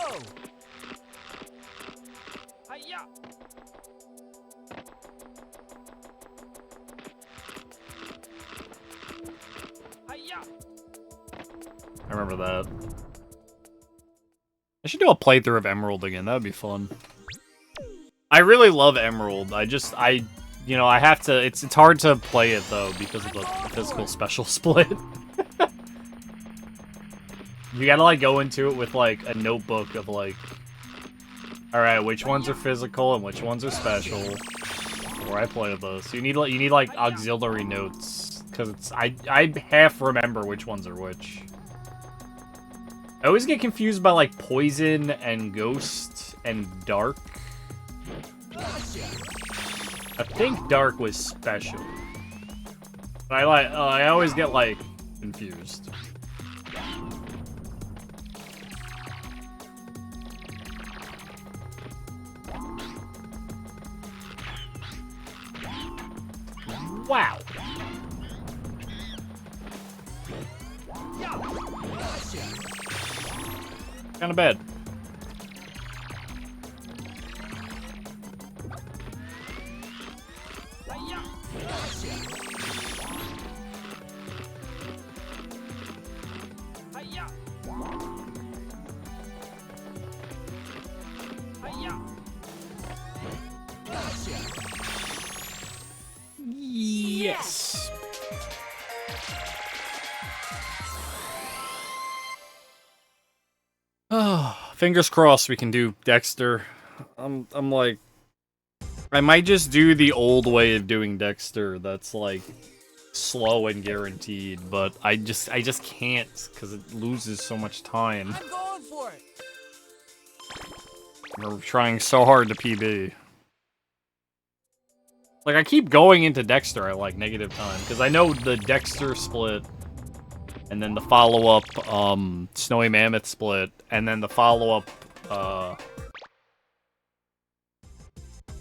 I remember that. I should do a playthrough of Emerald again. That would be fun. I really love Emerald. You know, I have to. It's hard to play it though because of the physical special split. You gotta like go into it with like a notebook of like, all right, which ones are physical and which ones are special. Before I play those, you need like auxiliary notes because it's I half remember which ones are which. I always get confused by like poison and ghost and dark. I think dark was special. But I always get like confused. Wow. Kind of bad. Yes. Oh, fingers crossed we can do Dexter. I'm like, I might just do the old way of doing Dexter. That's like slow and guaranteed, but I just can't because it loses so much time. I'm going for it. We're trying so hard to PB. Like, I keep going into Dexter at, like, negative time, because I know the Dexter split, and then the follow-up, Snowy Mammoth split, and then the follow-up,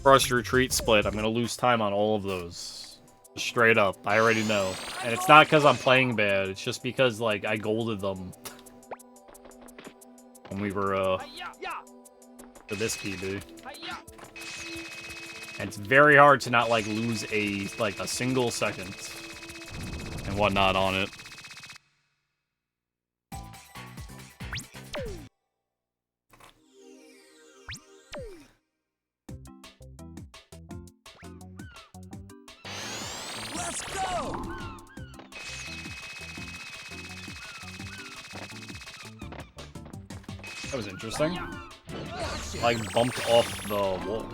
Frost Retreat split. I'm gonna lose time on all of those. Straight up. I already know. And it's not because I'm playing bad, it's just because, like, I golded them. When we were, for this PB. And it's very hard to not, like, lose a single second and whatnot on it. Let's go. That was interesting. Like, bumped off the wall.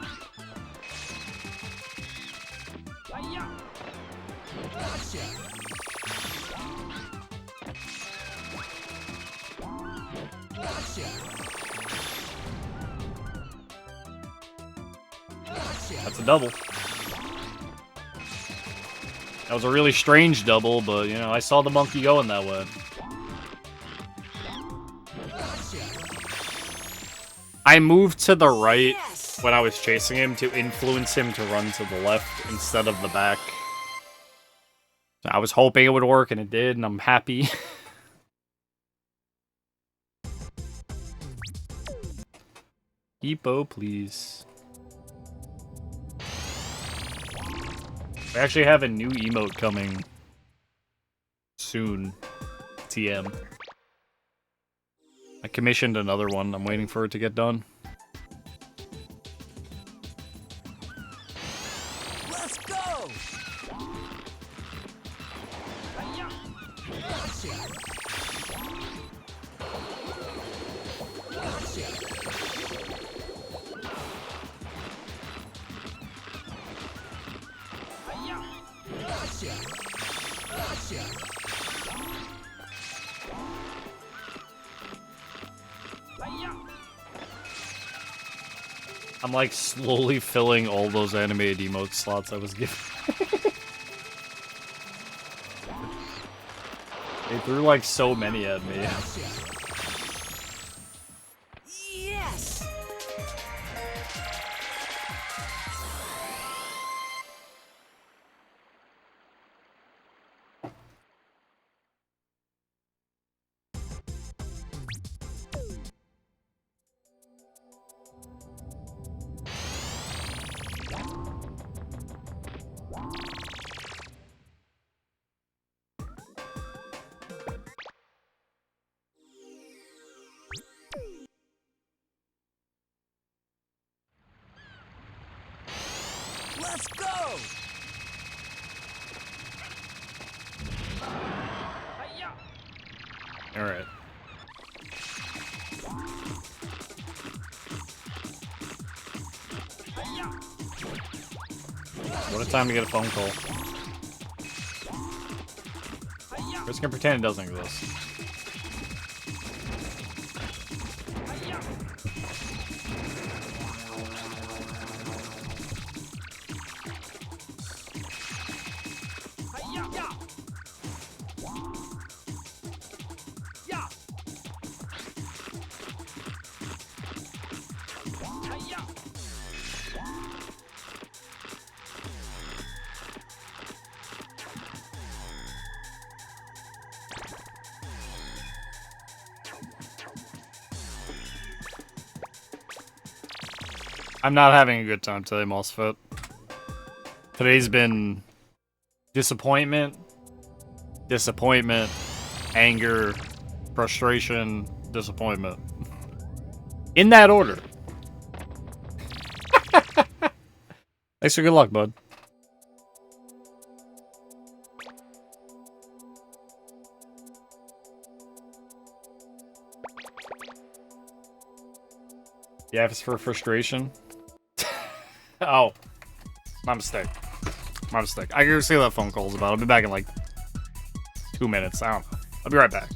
That's a double. That was a really strange double, but, you know, I saw the monkey going that way. I moved to the right when I was chasing him to influence him to run to the left instead of the back. I was hoping it would work, and it did, and I'm happy. Hippo, please. We actually have a new emote coming soon. TM. I commissioned another one. I'm waiting for it to get done. Let's go. I'm like slowly filling all those animated emote slots I was given. They threw like so many at me. Yes. Let's go. All right. What a time to get a phone call. We're just gonna pretend it doesn't exist. I'm not having a good time today, Mosfet. Today's been disappointment, anger, frustration, disappointment. In that order. Thanks for good luck, bud. Yeah, if it's for frustration. Oh. My mistake. My mistake. I can see what that phone call's about. I'll be back in like 2 minutes. I don't know. I'll be right back.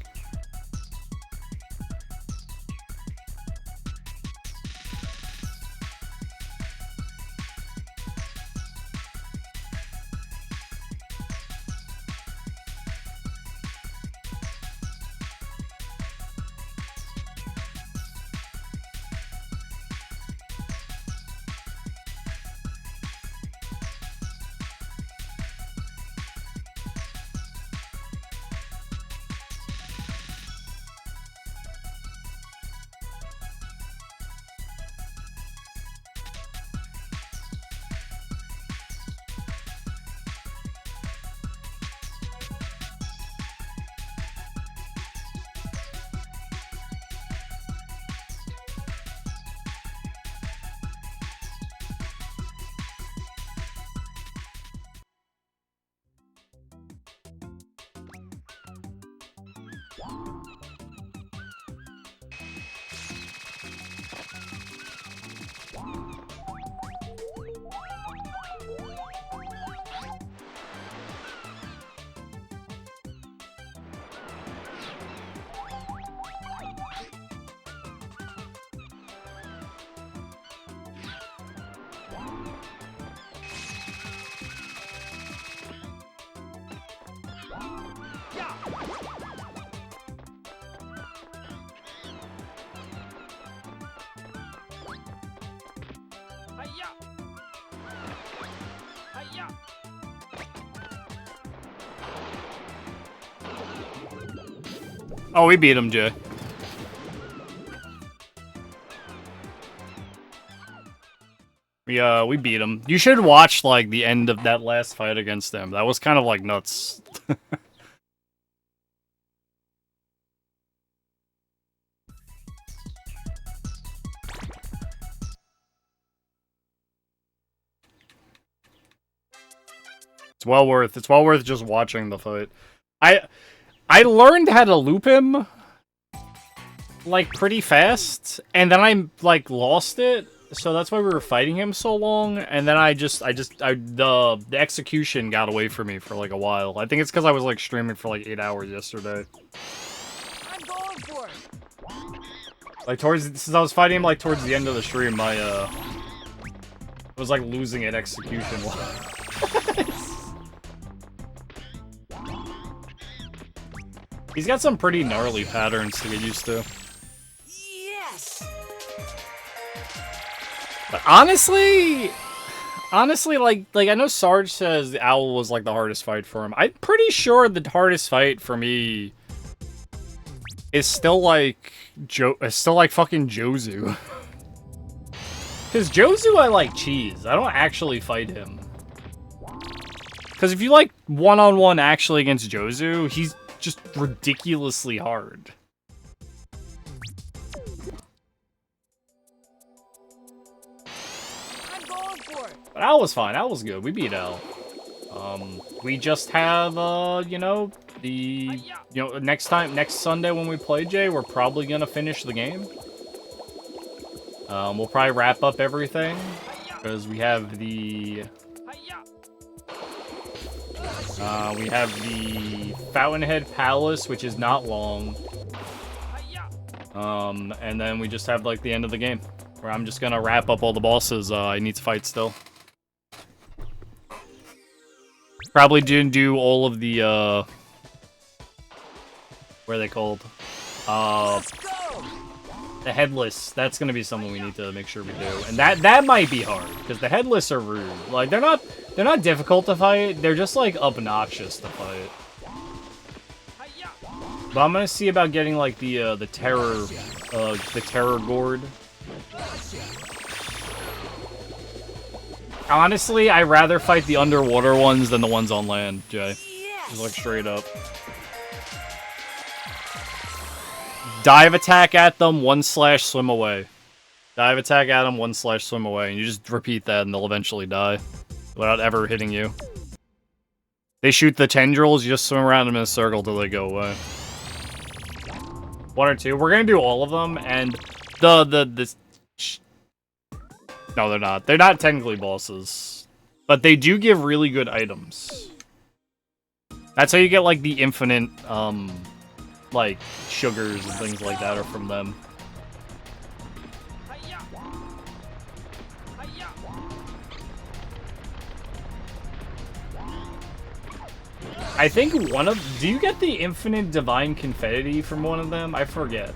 Oh, we beat him, Jay. We beat him. You should watch, like, the end of that last fight against him. That was kind of, like, nuts. It's well worth just watching the fight. I learned how to loop him, like, pretty fast, and then I, like, lost it. So that's why we were fighting him so long, and then the execution got away from me for like a while. I think it's because I was like streaming for like 8 hours yesterday. I'm going for it. Like since I was fighting him like towards the end of the stream, I was like losing at execution. He's got some pretty gnarly patterns to get used to. Yes. But honestly, like I know Sarge says the Owl was like the hardest fight for him. I'm pretty sure the hardest fight for me is still like fucking Jozu. Cause Jozu I like cheese. I don't actually fight him. Cause if you like one-on-one actually against Jozu, he's just ridiculously hard. But Al was fine. Al was good. We beat Al. We just have, next Sunday when we play, Jay, we're probably gonna finish the game. We'll probably wrap up everything because we have the Fountainhead Palace, which is not long. And then we just have like the end of the game where I'm just gonna wrap up all the bosses I need to fight still. Probably didn't do all of the, what are they called? The headless. That's gonna be something we need to make sure we do. And that might be hard, because the headless are rude. Like, they're not difficult to fight, they're just, like, obnoxious to fight. But I'm gonna see about getting, like, the terror gourd. Honestly, I'd rather fight the underwater ones than the ones on land, Jay. Just like straight up. Dive attack at them, 1/swim away. Dive attack at them, 1/swim away. And you just repeat that and they'll eventually die. Without ever hitting you. They shoot the tendrils, you just swim around them in a circle till they go away. 1 or 2. We're gonna do all of them, and no, they're not. They're not technically bosses. But they do give really good items. That's how you get, like, the infinite, like, sugars and things like that are from them. I think do you get the infinite divine confetti from one of them? I forget.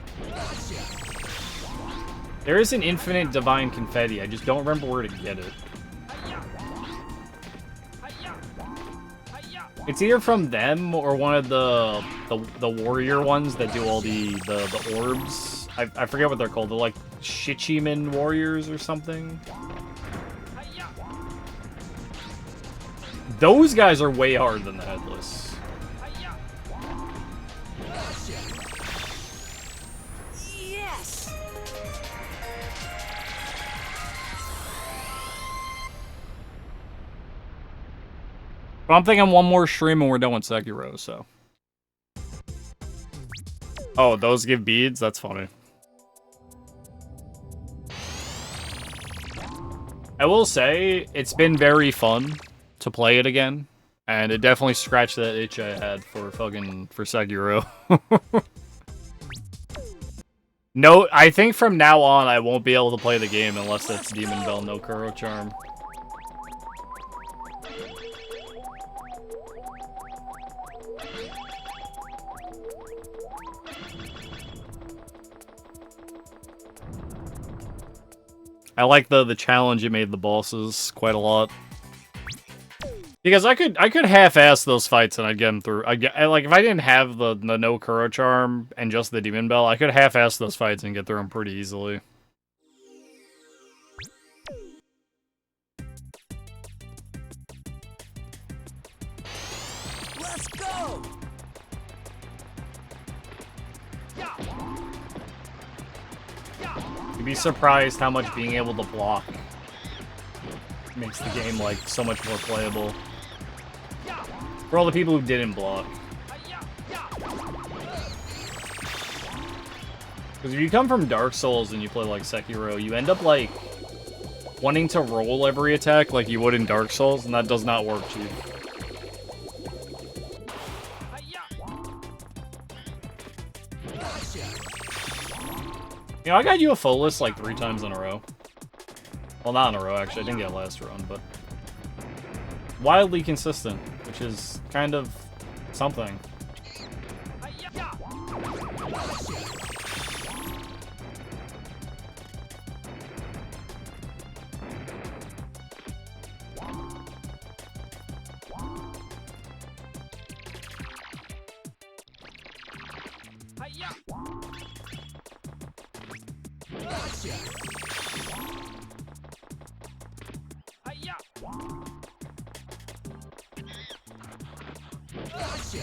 There is an infinite divine confetti, I just don't remember where to get it. It's either from them or one of the warrior ones that do all the orbs. I forget what they're called. They're like Shichiman warriors or something. Those guys are way harder than the headless. Yes. But I'm thinking one more stream and we're done with Sekiro, so. Oh, those give beads? That's funny. I will say, it's been very fun to play it again. And it definitely scratched that itch I had for Sekiro. No, I think from now on I won't be able to play the game unless it's Demon Bell no Kuro Charm. I like the challenge it made the bosses quite a lot. Because I could half-ass those fights and I'd get them through. Like if I didn't have the no Kuro charm and just the demon bell, I could half-ass those fights and get through them pretty easily. Let's go. You'd be surprised how much being able to block makes the game like so much more playable. For all the people who didn't block. Because if you come from Dark Souls and you play like Sekiro, you end up like wanting to roll every attack like you would in Dark Souls, and that does not work, Chief. You know, I got UFO lists like 3 times in a row. Well, not in a row, actually. I didn't get last run, but wildly consistent, which is kind of something.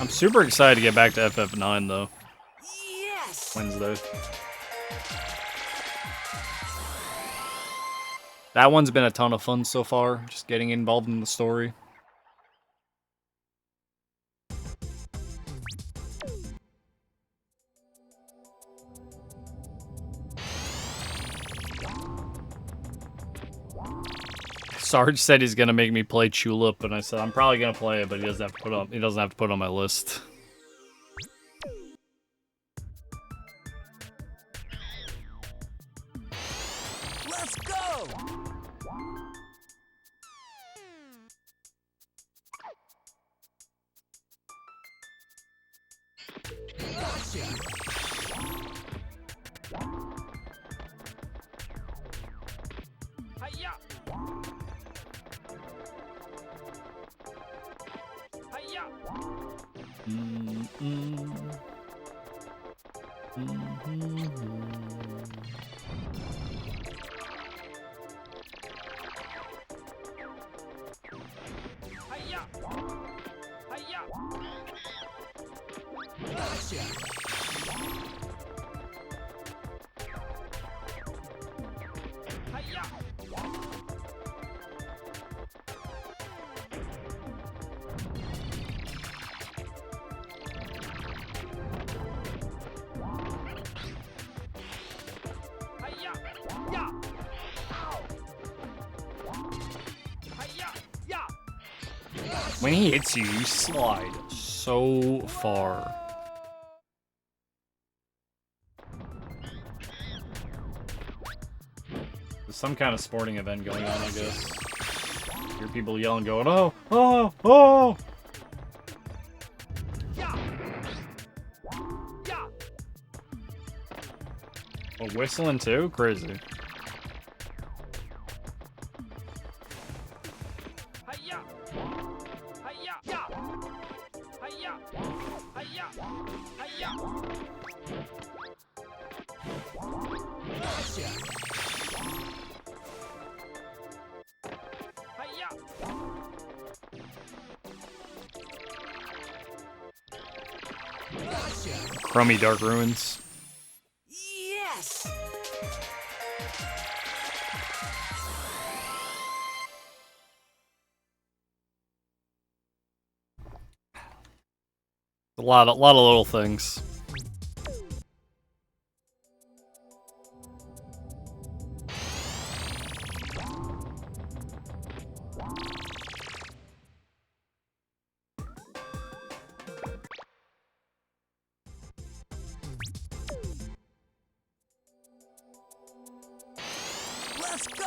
I'm super excited to get back to FF9 though. Yes. Wednesday. That one's been a ton of fun so far, just getting involved in the story. Sarge said he's gonna make me play Tulip, and I said I'm probably gonna play it, but he doesn't have to put it on my list. Let's go. When he hits you, you slide so far. There's some kind of sporting event going on, I guess. You hear people yelling, going, "Oh, oh, oh!" Oh, whistling too? Crazy. Crummy Dark Ruins. Yes. A lot of little things. Let's go.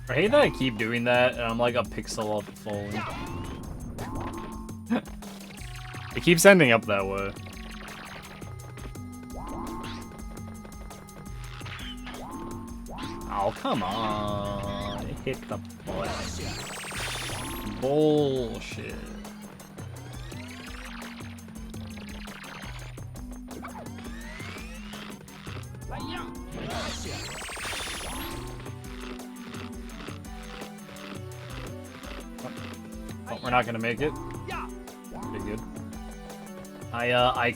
I hate that I keep doing that, and I'm like a pixel off the phone. It keeps ending up that way. Oh, come on. It hit the button. Bullshit. Oh, we're not gonna make it. Pretty good. I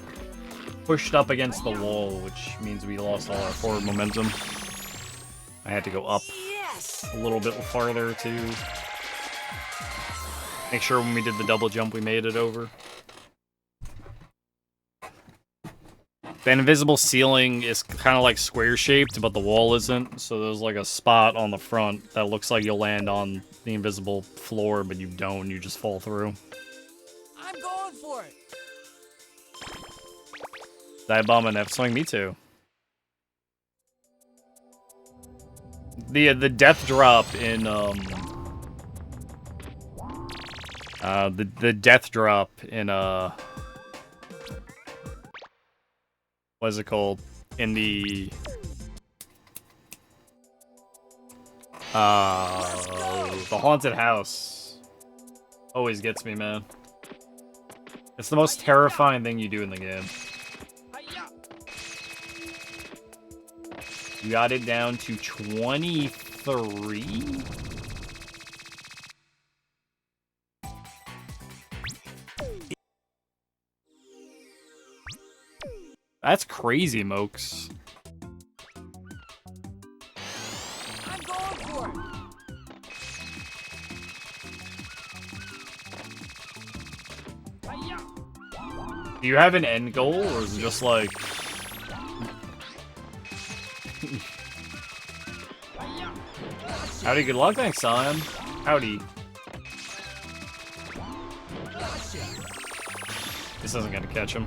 pushed up against the wall, which means we lost all our forward momentum. I had to go up a little bit farther to make sure when we did the double jump we made it over. The invisible ceiling is kind of like square shaped, but the wall isn't, so there's like a spot on the front that looks like you'll land on the invisible floor, but you don't, you just fall through. I'm going for it. That bomb and F swing, me too. The death drop in the death drop in what is it called? In the haunted house always gets me, man. It's the most terrifying thing you do in the game. You got it down to 23? That's crazy, Mokes. I'm going for it. Do you have an end goal, or is it just like... Howdy, good luck, thanks, Sion. Howdy. This isn't gonna catch him.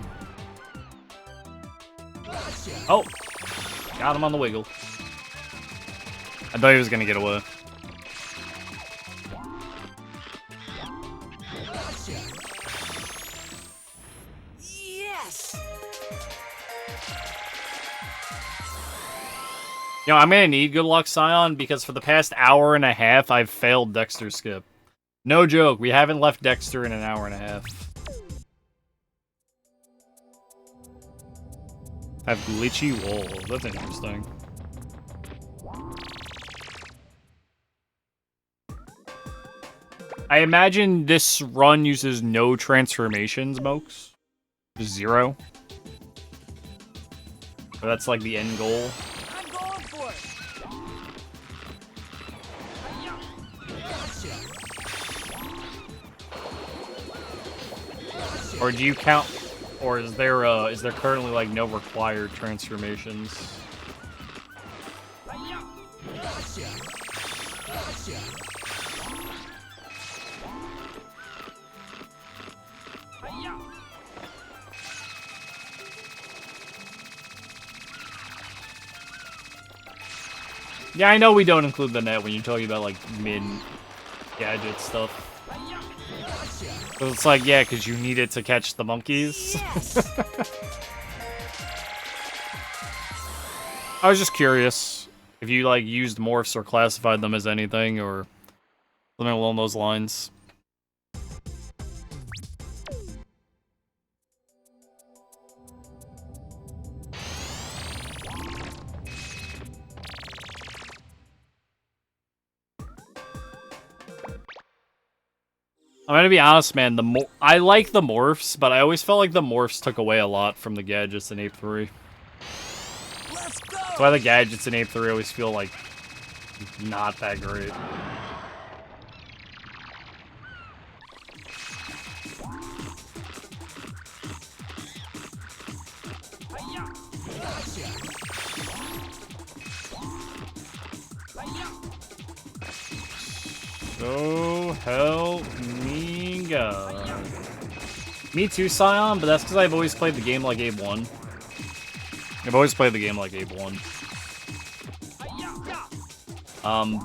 Oh! Got him on the wiggle. I thought he was gonna get away. Yes. You know, I'm gonna need good luck, Sion, because for the past hour and a half, I've failed Dexter's skip. No joke, we haven't left Dexter in an hour and a half. I have glitchy walls. That's interesting. I imagine this run uses no transformations, Mokes. Zero. So that's like the end goal. I'm going for it. Or do you count? Or is there currently like no required transformations? Yeah, I know we don't include the net when you're talking about like min gadget stuff. So it's like, yeah, because you need it to catch the monkeys. Yes. I was just curious if you like used morphs or classified them as anything or something along those lines. I'm gonna be honest, man. I like the morphs, but I always felt like the morphs took away a lot from the gadgets in Ape 3. Let's go. That's why the gadgets in Ape 3 always feel like not that great. So help me God. Me too, Scion, but that's because I've always played the game like Abe 1. I've always played the game like Ape 1.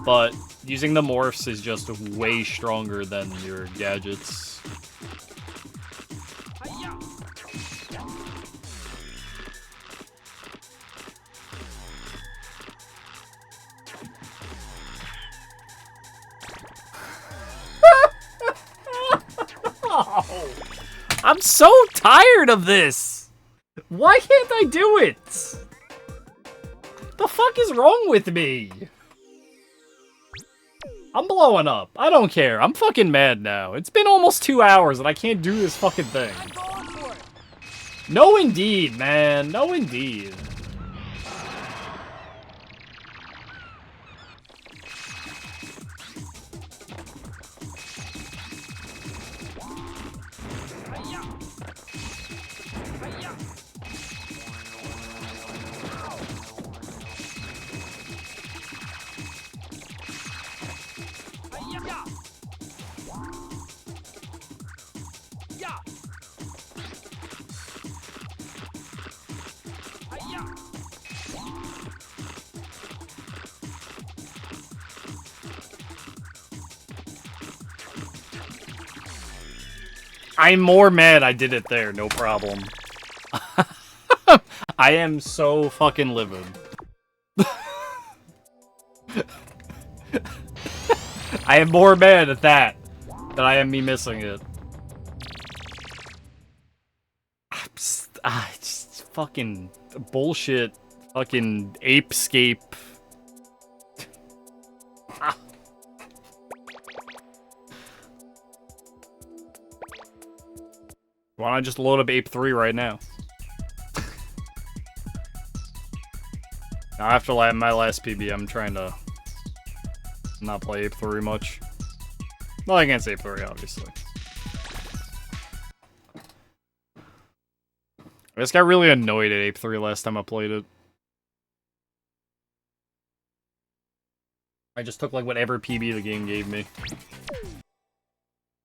But using the morphs is just way stronger than your gadgets. Oh, I'm so tired of this! Why can't I do it? The fuck is wrong with me? I'm blowing up. I don't care. I'm fucking mad now. It's been almost 2 hours and I can't do this fucking thing. I'm going for it. No indeed, man. No indeed. I'm more mad I did it there, no problem. I am so fucking livid. I am more mad at that than I am me missing it. Just fucking bullshit. Fucking Ape Escape. Why don't I just load up Ape 3 right now? Now after my last PB, I'm trying to not play Ape 3 much. Well, against Ape 3, obviously. I just got really annoyed at Ape 3 last time I played it. I just took like whatever PB the game gave me.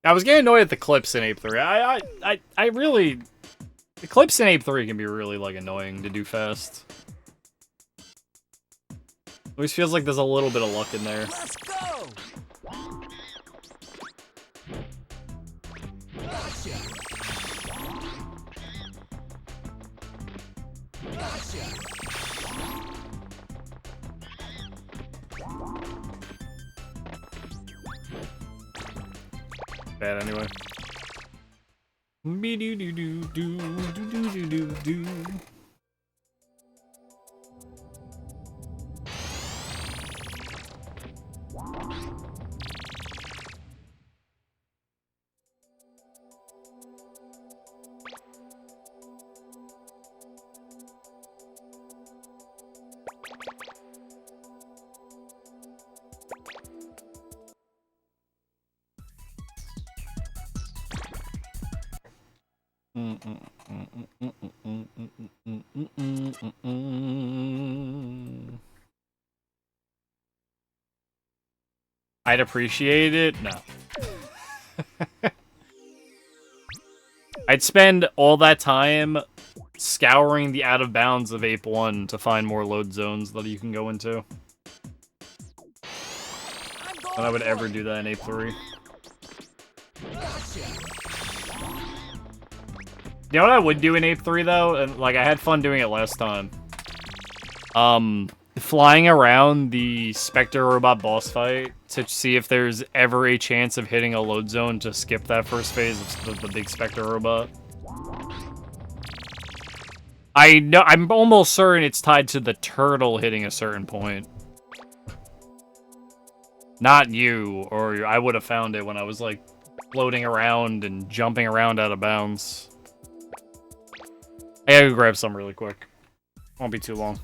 I was getting annoyed at the clips in Ape 3. I really... The clips in Ape 3 can be really, like, annoying to do fast. Always feels like there's a little bit of luck in there. Let's go. Gotcha. Gotcha. Bad anyway. Be do do do do do do do do. I'd appreciate it? No. I'd spend all that time scouring the out of bounds of Ape 1 to find more load zones that you can go into. Than I would ever do that in Ape 3. You know what I would do in Ape 3 though? And like I had fun doing it last time. Flying around the Spectre Robot boss fight to see if there's ever a chance of hitting a load zone to skip that first phase of the big Spectre Robot. I know, I'm almost certain it's tied to the turtle hitting a certain point. Not you, or I would have found it when I was like floating around and jumping around out of bounds. I gotta go grab some really quick. Won't be too long.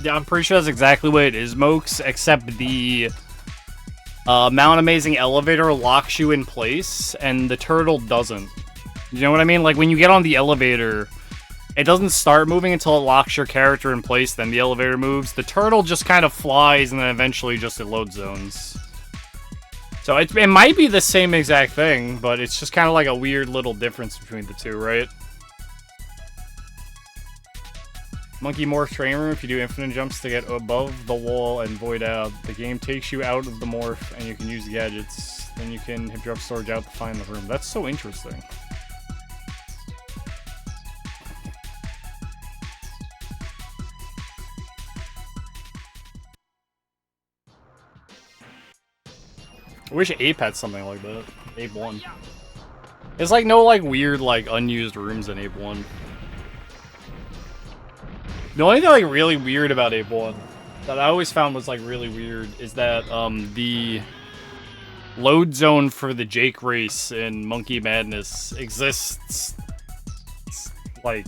Yeah, I'm pretty sure that's exactly what it is, Mokes, except the Mount Amazing elevator locks you in place, and the turtle doesn't. You know what I mean? Like, when you get on the elevator, it doesn't start moving until it locks your character in place, then the elevator moves. The turtle just kind of flies, and then eventually just it load zones. So it might be the same exact thing, but it's just kind of like a weird little difference between the two, right? Monkey Morph Training Room, if you do infinite jumps to get above the wall and void out, the game takes you out of the morph and you can use the gadgets. Then you can hit drop storage out to find the room. That's so interesting. I wish Ape had something like that. Ape 1. There's like no like weird like unused rooms in Ape 1. The only thing like really weird about Ape 1 that I always found was like really weird is that the load zone for the Jake race in Monkey Madness exists like...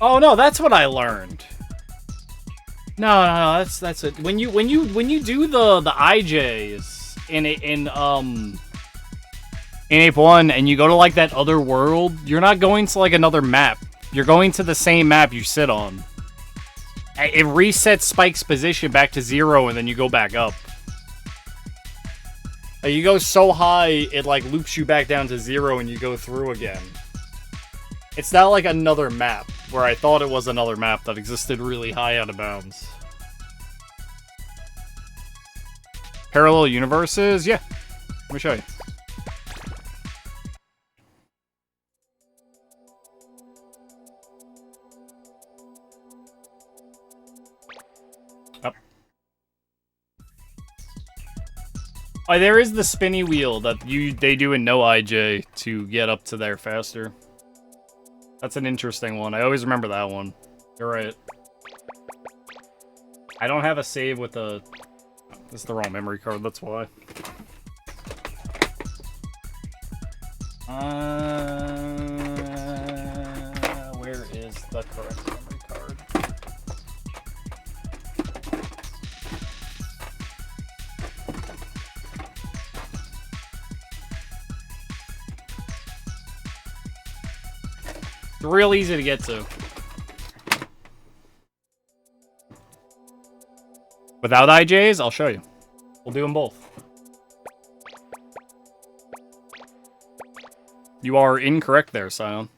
Oh no, that's what I learned. No, that's it. When you do the IJs in Ape 1 and you go to like that other world, you're not going to like another map. You're going to the same map you sit on. It resets Spike's position back to 0 and then you go back up. Like, you go so high, it like loops you back down to 0 and you go through again. It's not like another map, where I thought it was another map that existed really high out of bounds. Parallel universes? Yeah. Let me show you. Up. Oh, there is the spinny wheel that they do in no IJ to get up to there faster. That's an interesting one. I always remember that one. You're right. I don't have a save with a... This is the wrong memory card, that's why. Where is the correct memory card? It's real easy to get to. Without IJs, I'll show you. We'll do them both. You are incorrect there, Sion.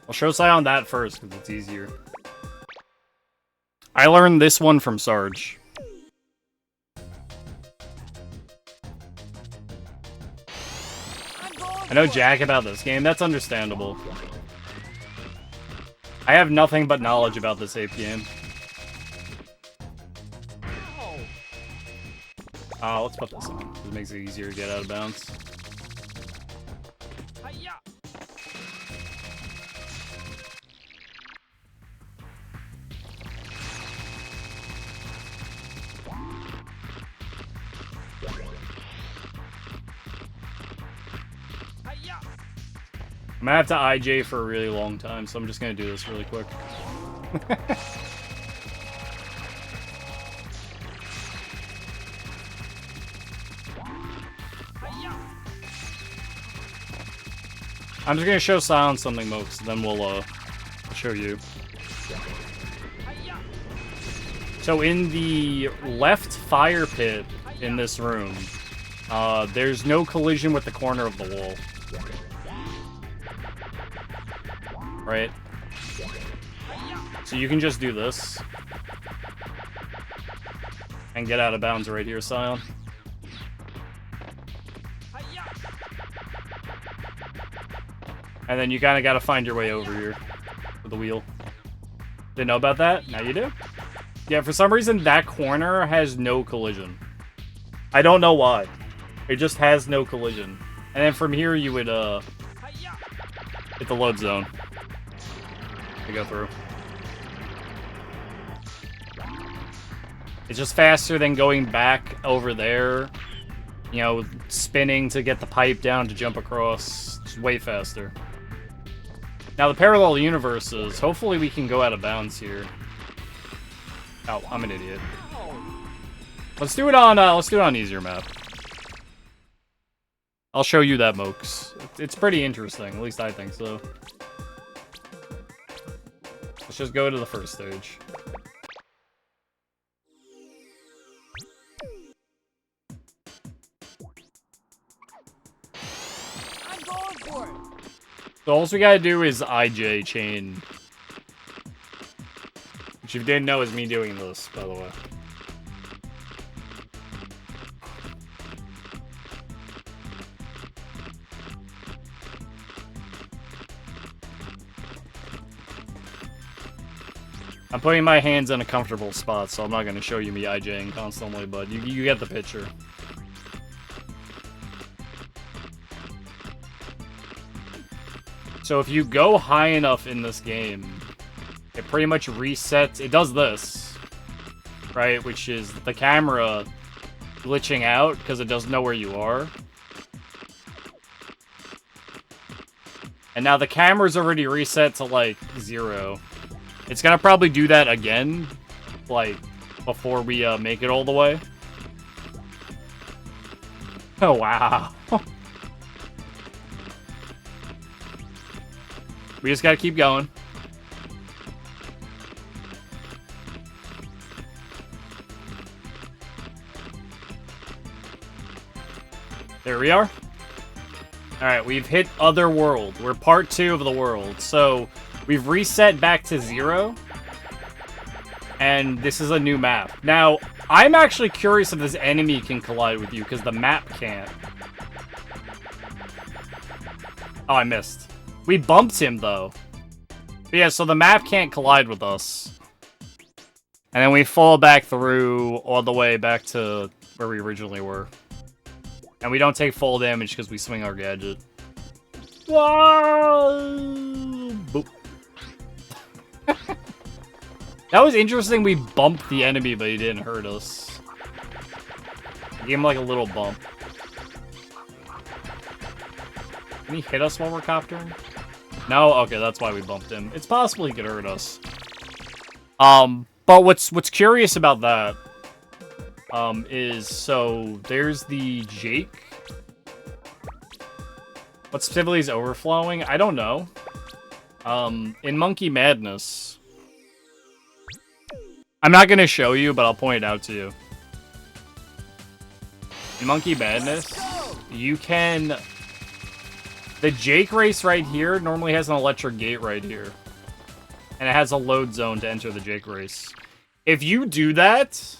I'll show Sion that first, because it's easier. I learned this one from Sarge. I know Jack about this game, that's understandable. I have nothing but knowledge about this ape game. Let's put this on. It makes it easier to get out of bounds. I'm gonna have to IJ for a really long time, so I'm just gonna do this really quick. I'm just gonna show Sion something, Mokes, then we'll show you. So in the left fire pit in this room, there's no collision with the corner of the wall. Right? So you can just do this. And get out of bounds right here, Sion. And then you kind of got to find your way over here with the wheel. Didn't know about that? Now you do. Yeah, for some reason, that corner has no collision. I don't know why. It just has no collision. And then from here, you would, hit the load zone to go through. It's just faster than going back over there, you know, spinning to get the pipe down to jump across. It's way faster. Now, the parallel universes, hopefully we can go out of bounds here. Oh, I'm an idiot. Let's do it on easier map. I'll show you that, Mokes. It's pretty interesting, at least I think so. Let's just go to the first stage. I'm going for it. So all we gotta do is IJ chain. Which, if you didn't know, is me doing this, by the way. I'm putting my hands in a comfortable spot, so I'm not going to show you me IJing constantly, but you get the picture. So if you go high enough in this game, it pretty much resets. It does this, right? Which is the camera glitching out because it doesn't know where you are. And now the camera's already reset to, like, 0. It's gonna probably do that again, like, before we make it all the way. Oh, wow. We just gotta keep going. There we are. Alright, we've hit Other World. We're part 2 of the world. So, we've reset back to 0. And this is a new map. Now, I'm actually curious if this enemy can collide with you, because the map can't. Oh, I missed. We bumped him, though. But yeah, so the map can't collide with us. And then we fall back through all the way back to where we originally were. And we don't take full damage because we swing our gadget. Whoa! Boop. That was interesting. We bumped the enemy, but he didn't hurt us. We gave him like a little bump. Can he hit us while we're coptering? No? Okay, that's why we bumped him. It's possible he could hurt us. But what's curious about that is so there's the Jake. What specifically is overflowing? I don't know. In Monkey Madness, I'm not gonna show you, but I'll point it out to you. In Monkey Madness, you can... The Jake race right here normally has an electric gate right here. And it has a load zone to enter the Jake race. If you do that,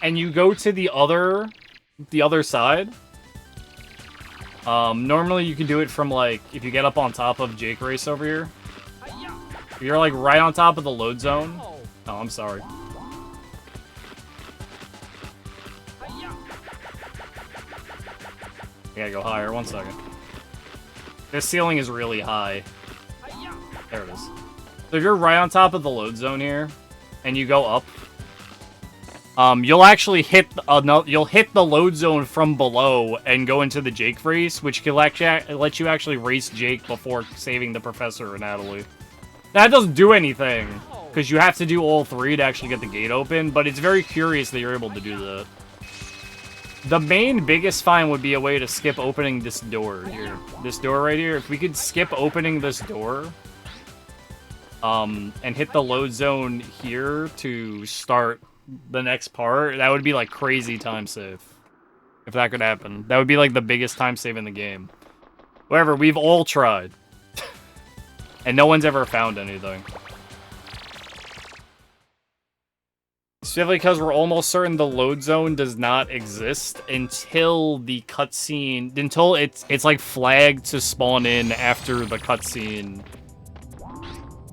and you go to the other side, normally you can do it from, like, if you get up on top of Jake race over here. If you're, like, right on top of the load zone. Oh, I'm sorry. I gotta go higher. 1 second. This ceiling is really high. There it is. So if you're right on top of the load zone here, and you go up, you'll actually hit you'll hit the load zone from below and go into the Jake race, which can let you actually race Jake before saving the professor or Natalie. That doesn't do anything, because you have to do all three to actually get the gate open, but it's very curious that you're able to do that. The main biggest find would be a way to skip opening this door here. This door right here. If we could skip opening this door, and hit the load zone here to start the next part, that would be like crazy time save. If that could happen. That would be like the biggest time save in the game. However, we've all tried. And no one's ever found anything. Specifically because we're almost certain the load zone does not exist until the cutscene, until it's like flagged to spawn in after the cutscene.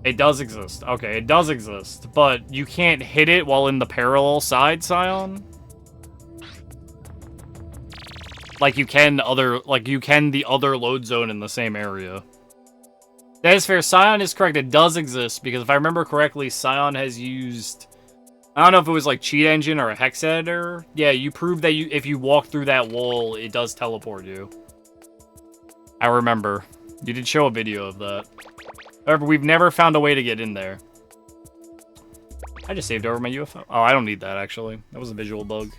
It does exist. Okay, it does exist, but you can't hit it while in the parallel side, Scion. Like you can the other load zone in the same area. That is fair. Scion is correct. It does exist because if I remember correctly, Scion has used, I don't know if it was like cheat engine or a hex editor. Yeah, you proved that if you walk through that wall, it does teleport you. I remember. You did show a video of that. However, we've never found a way to get in there. I just saved over my UFO. Oh, I don't need that, actually. That was a visual bug.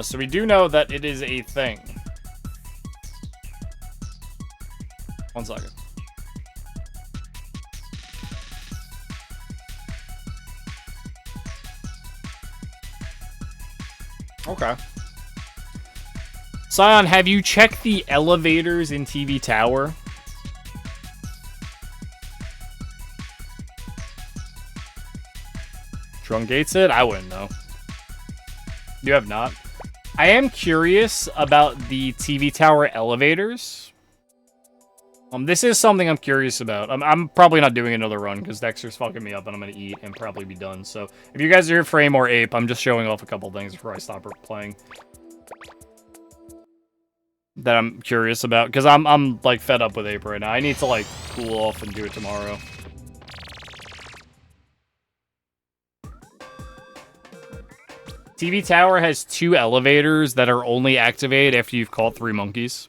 So we do know that it is a thing. 1 second. Okay. Scion, have you checked the elevators in TV Tower? Truncates it? I wouldn't know. You have not? I am curious about the TV Tower elevators. This is something I'm curious about. I'm probably not doing another run because Dexter's fucking me up and I'm gonna eat and probably be done. So if you guys are here for Aim or Ape, I'm just showing off a couple things before I stop playing. That I'm curious about because I'm like fed up with Ape right now. I need to like cool off and do it tomorrow. TV Tower has 2 elevators that are only activated after you've caught 3 monkeys.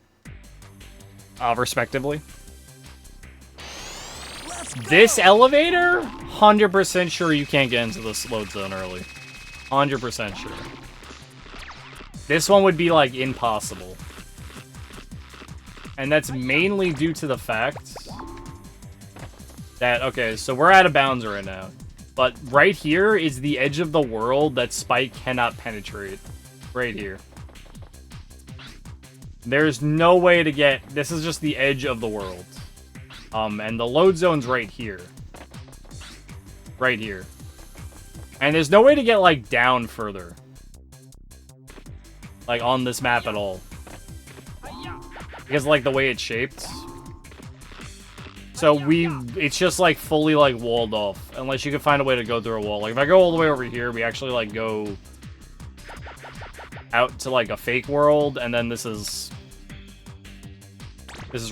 Respectively. This elevator, 100% sure you can't get into this load zone early. 100% sure. This one would be, like, impossible. And that's mainly due to the fact that, okay, so we're out of bounds right now. But right here is the edge of the world that Spike cannot penetrate. Right here. There's no way to get... This is just the edge of the world. And the load zone's right here. Right here. And there's no way to get, like, down further. Like, on this map at all. Because, like, the way it's shaped. So it's just, like, fully, like, walled off. Unless you can find a way to go through a wall. Like, if I go all the way over here, we actually, like, go out to, like, a fake world. And then this is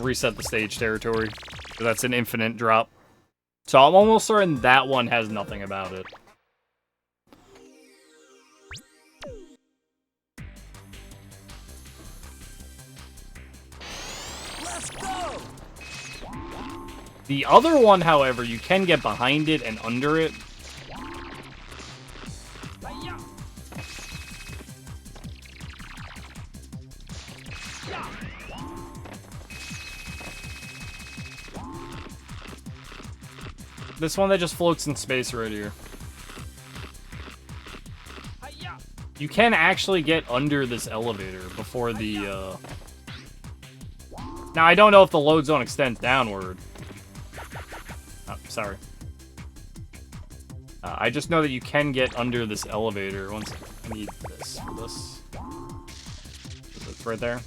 reset the stage territory. So that's an infinite drop. So I'm almost certain that one has nothing about it. Let's go! The other one, however, you can get behind it and under it. This one that just floats in space right here. You can actually get under this elevator before the, Now, I don't know if the load zone extends downward. Oh, sorry. I just know that you can get under this elevator. Once I need this for this. It's right there.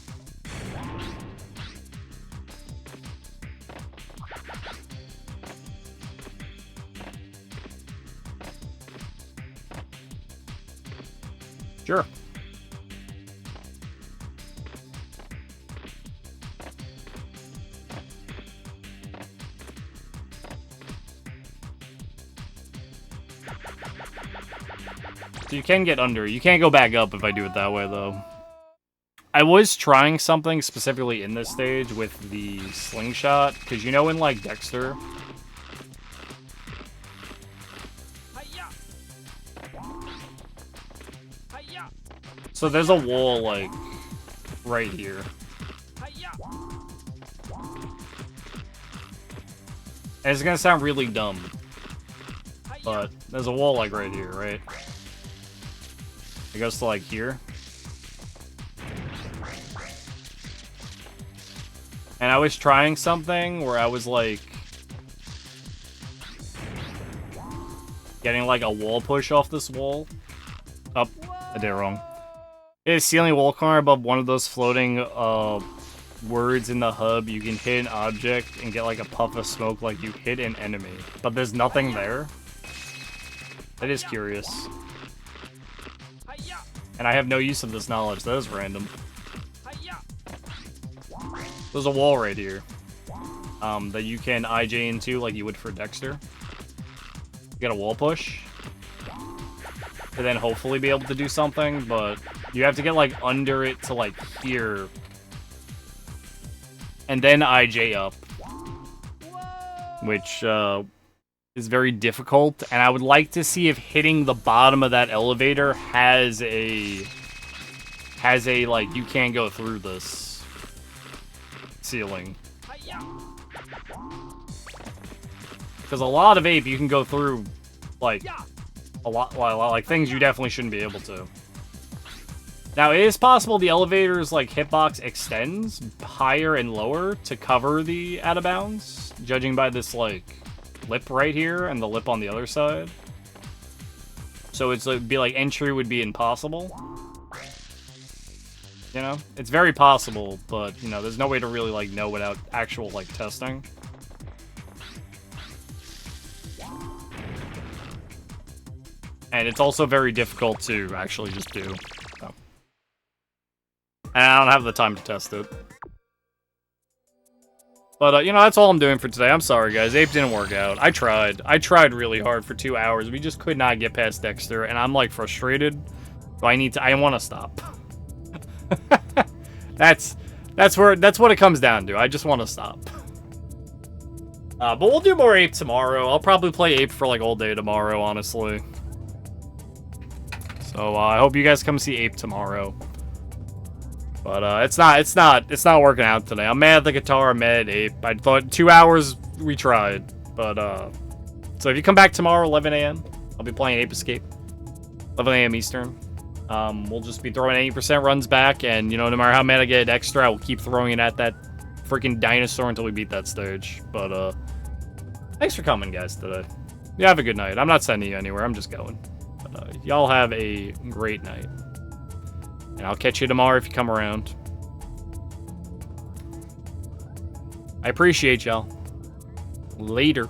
Sure. So you can get under. You can't go back up if I do it that way, though. I was trying something specifically in this stage with the slingshot, because you know in, like, Dexter... So there's a wall, like, right here. And it's gonna sound really dumb. But there's a wall, like, right here, right? It goes to, like, here. And I was trying something where I was, like... getting, like, a wall push off this wall. Oh, I did it wrong. It is ceiling wall corner above one of those floating words in the hub. You can hit an object and get like a puff of smoke like you hit an enemy. But there's nothing there. That is curious. And I have no use of this knowledge. That is random. There's a wall right here. That you can IJ into like you would for Dexter. You get a wall push. And then hopefully be able to do something, but you have to get, like, under it to, like, here. And then IJ up. Which, is very difficult. And I would like to see if hitting the bottom of that elevator has a, like, you can't go through this ceiling. Because a lot of Ape you can go through, like... a lot, like, things you definitely shouldn't be able to. Now, it is possible the elevator's, like, hitbox extends higher and lower to cover the out-of-bounds, judging by this, like, lip right here and the lip on the other side. So it's, like, be like, entry would be impossible. You know? It's very possible, but, you know, there's no way to really, like, know without actual, like, testing. And it's also very difficult to actually just do. So. And I don't have the time to test it. But, you know, that's all I'm doing for today. I'm sorry, guys. Ape didn't work out. I tried. I tried really hard for 2 hours. We just could not get past Dexter. And I'm, like, frustrated. So I want to stop. That's what it comes down to. I just want to stop. But we'll do more Ape tomorrow. I'll probably play Ape for, like, all day tomorrow, honestly. So I hope you guys come see Ape tomorrow. But it's not working out today. I'm mad at the guitar, I'm mad at Ape. I thought 2 hours we tried. But so if you come back tomorrow 11 a.m., I'll be playing Ape Escape. 11 a.m. Eastern. We'll just be throwing 80% runs back, and you know, no matter how mad I get extra, I will keep throwing it at that freaking dinosaur until we beat that stage. But thanks for coming, guys, today. You have a good night. I'm not sending you anywhere, I'm just going. Y'all have a great night. And I'll catch you tomorrow if you come around. I appreciate y'all. Later.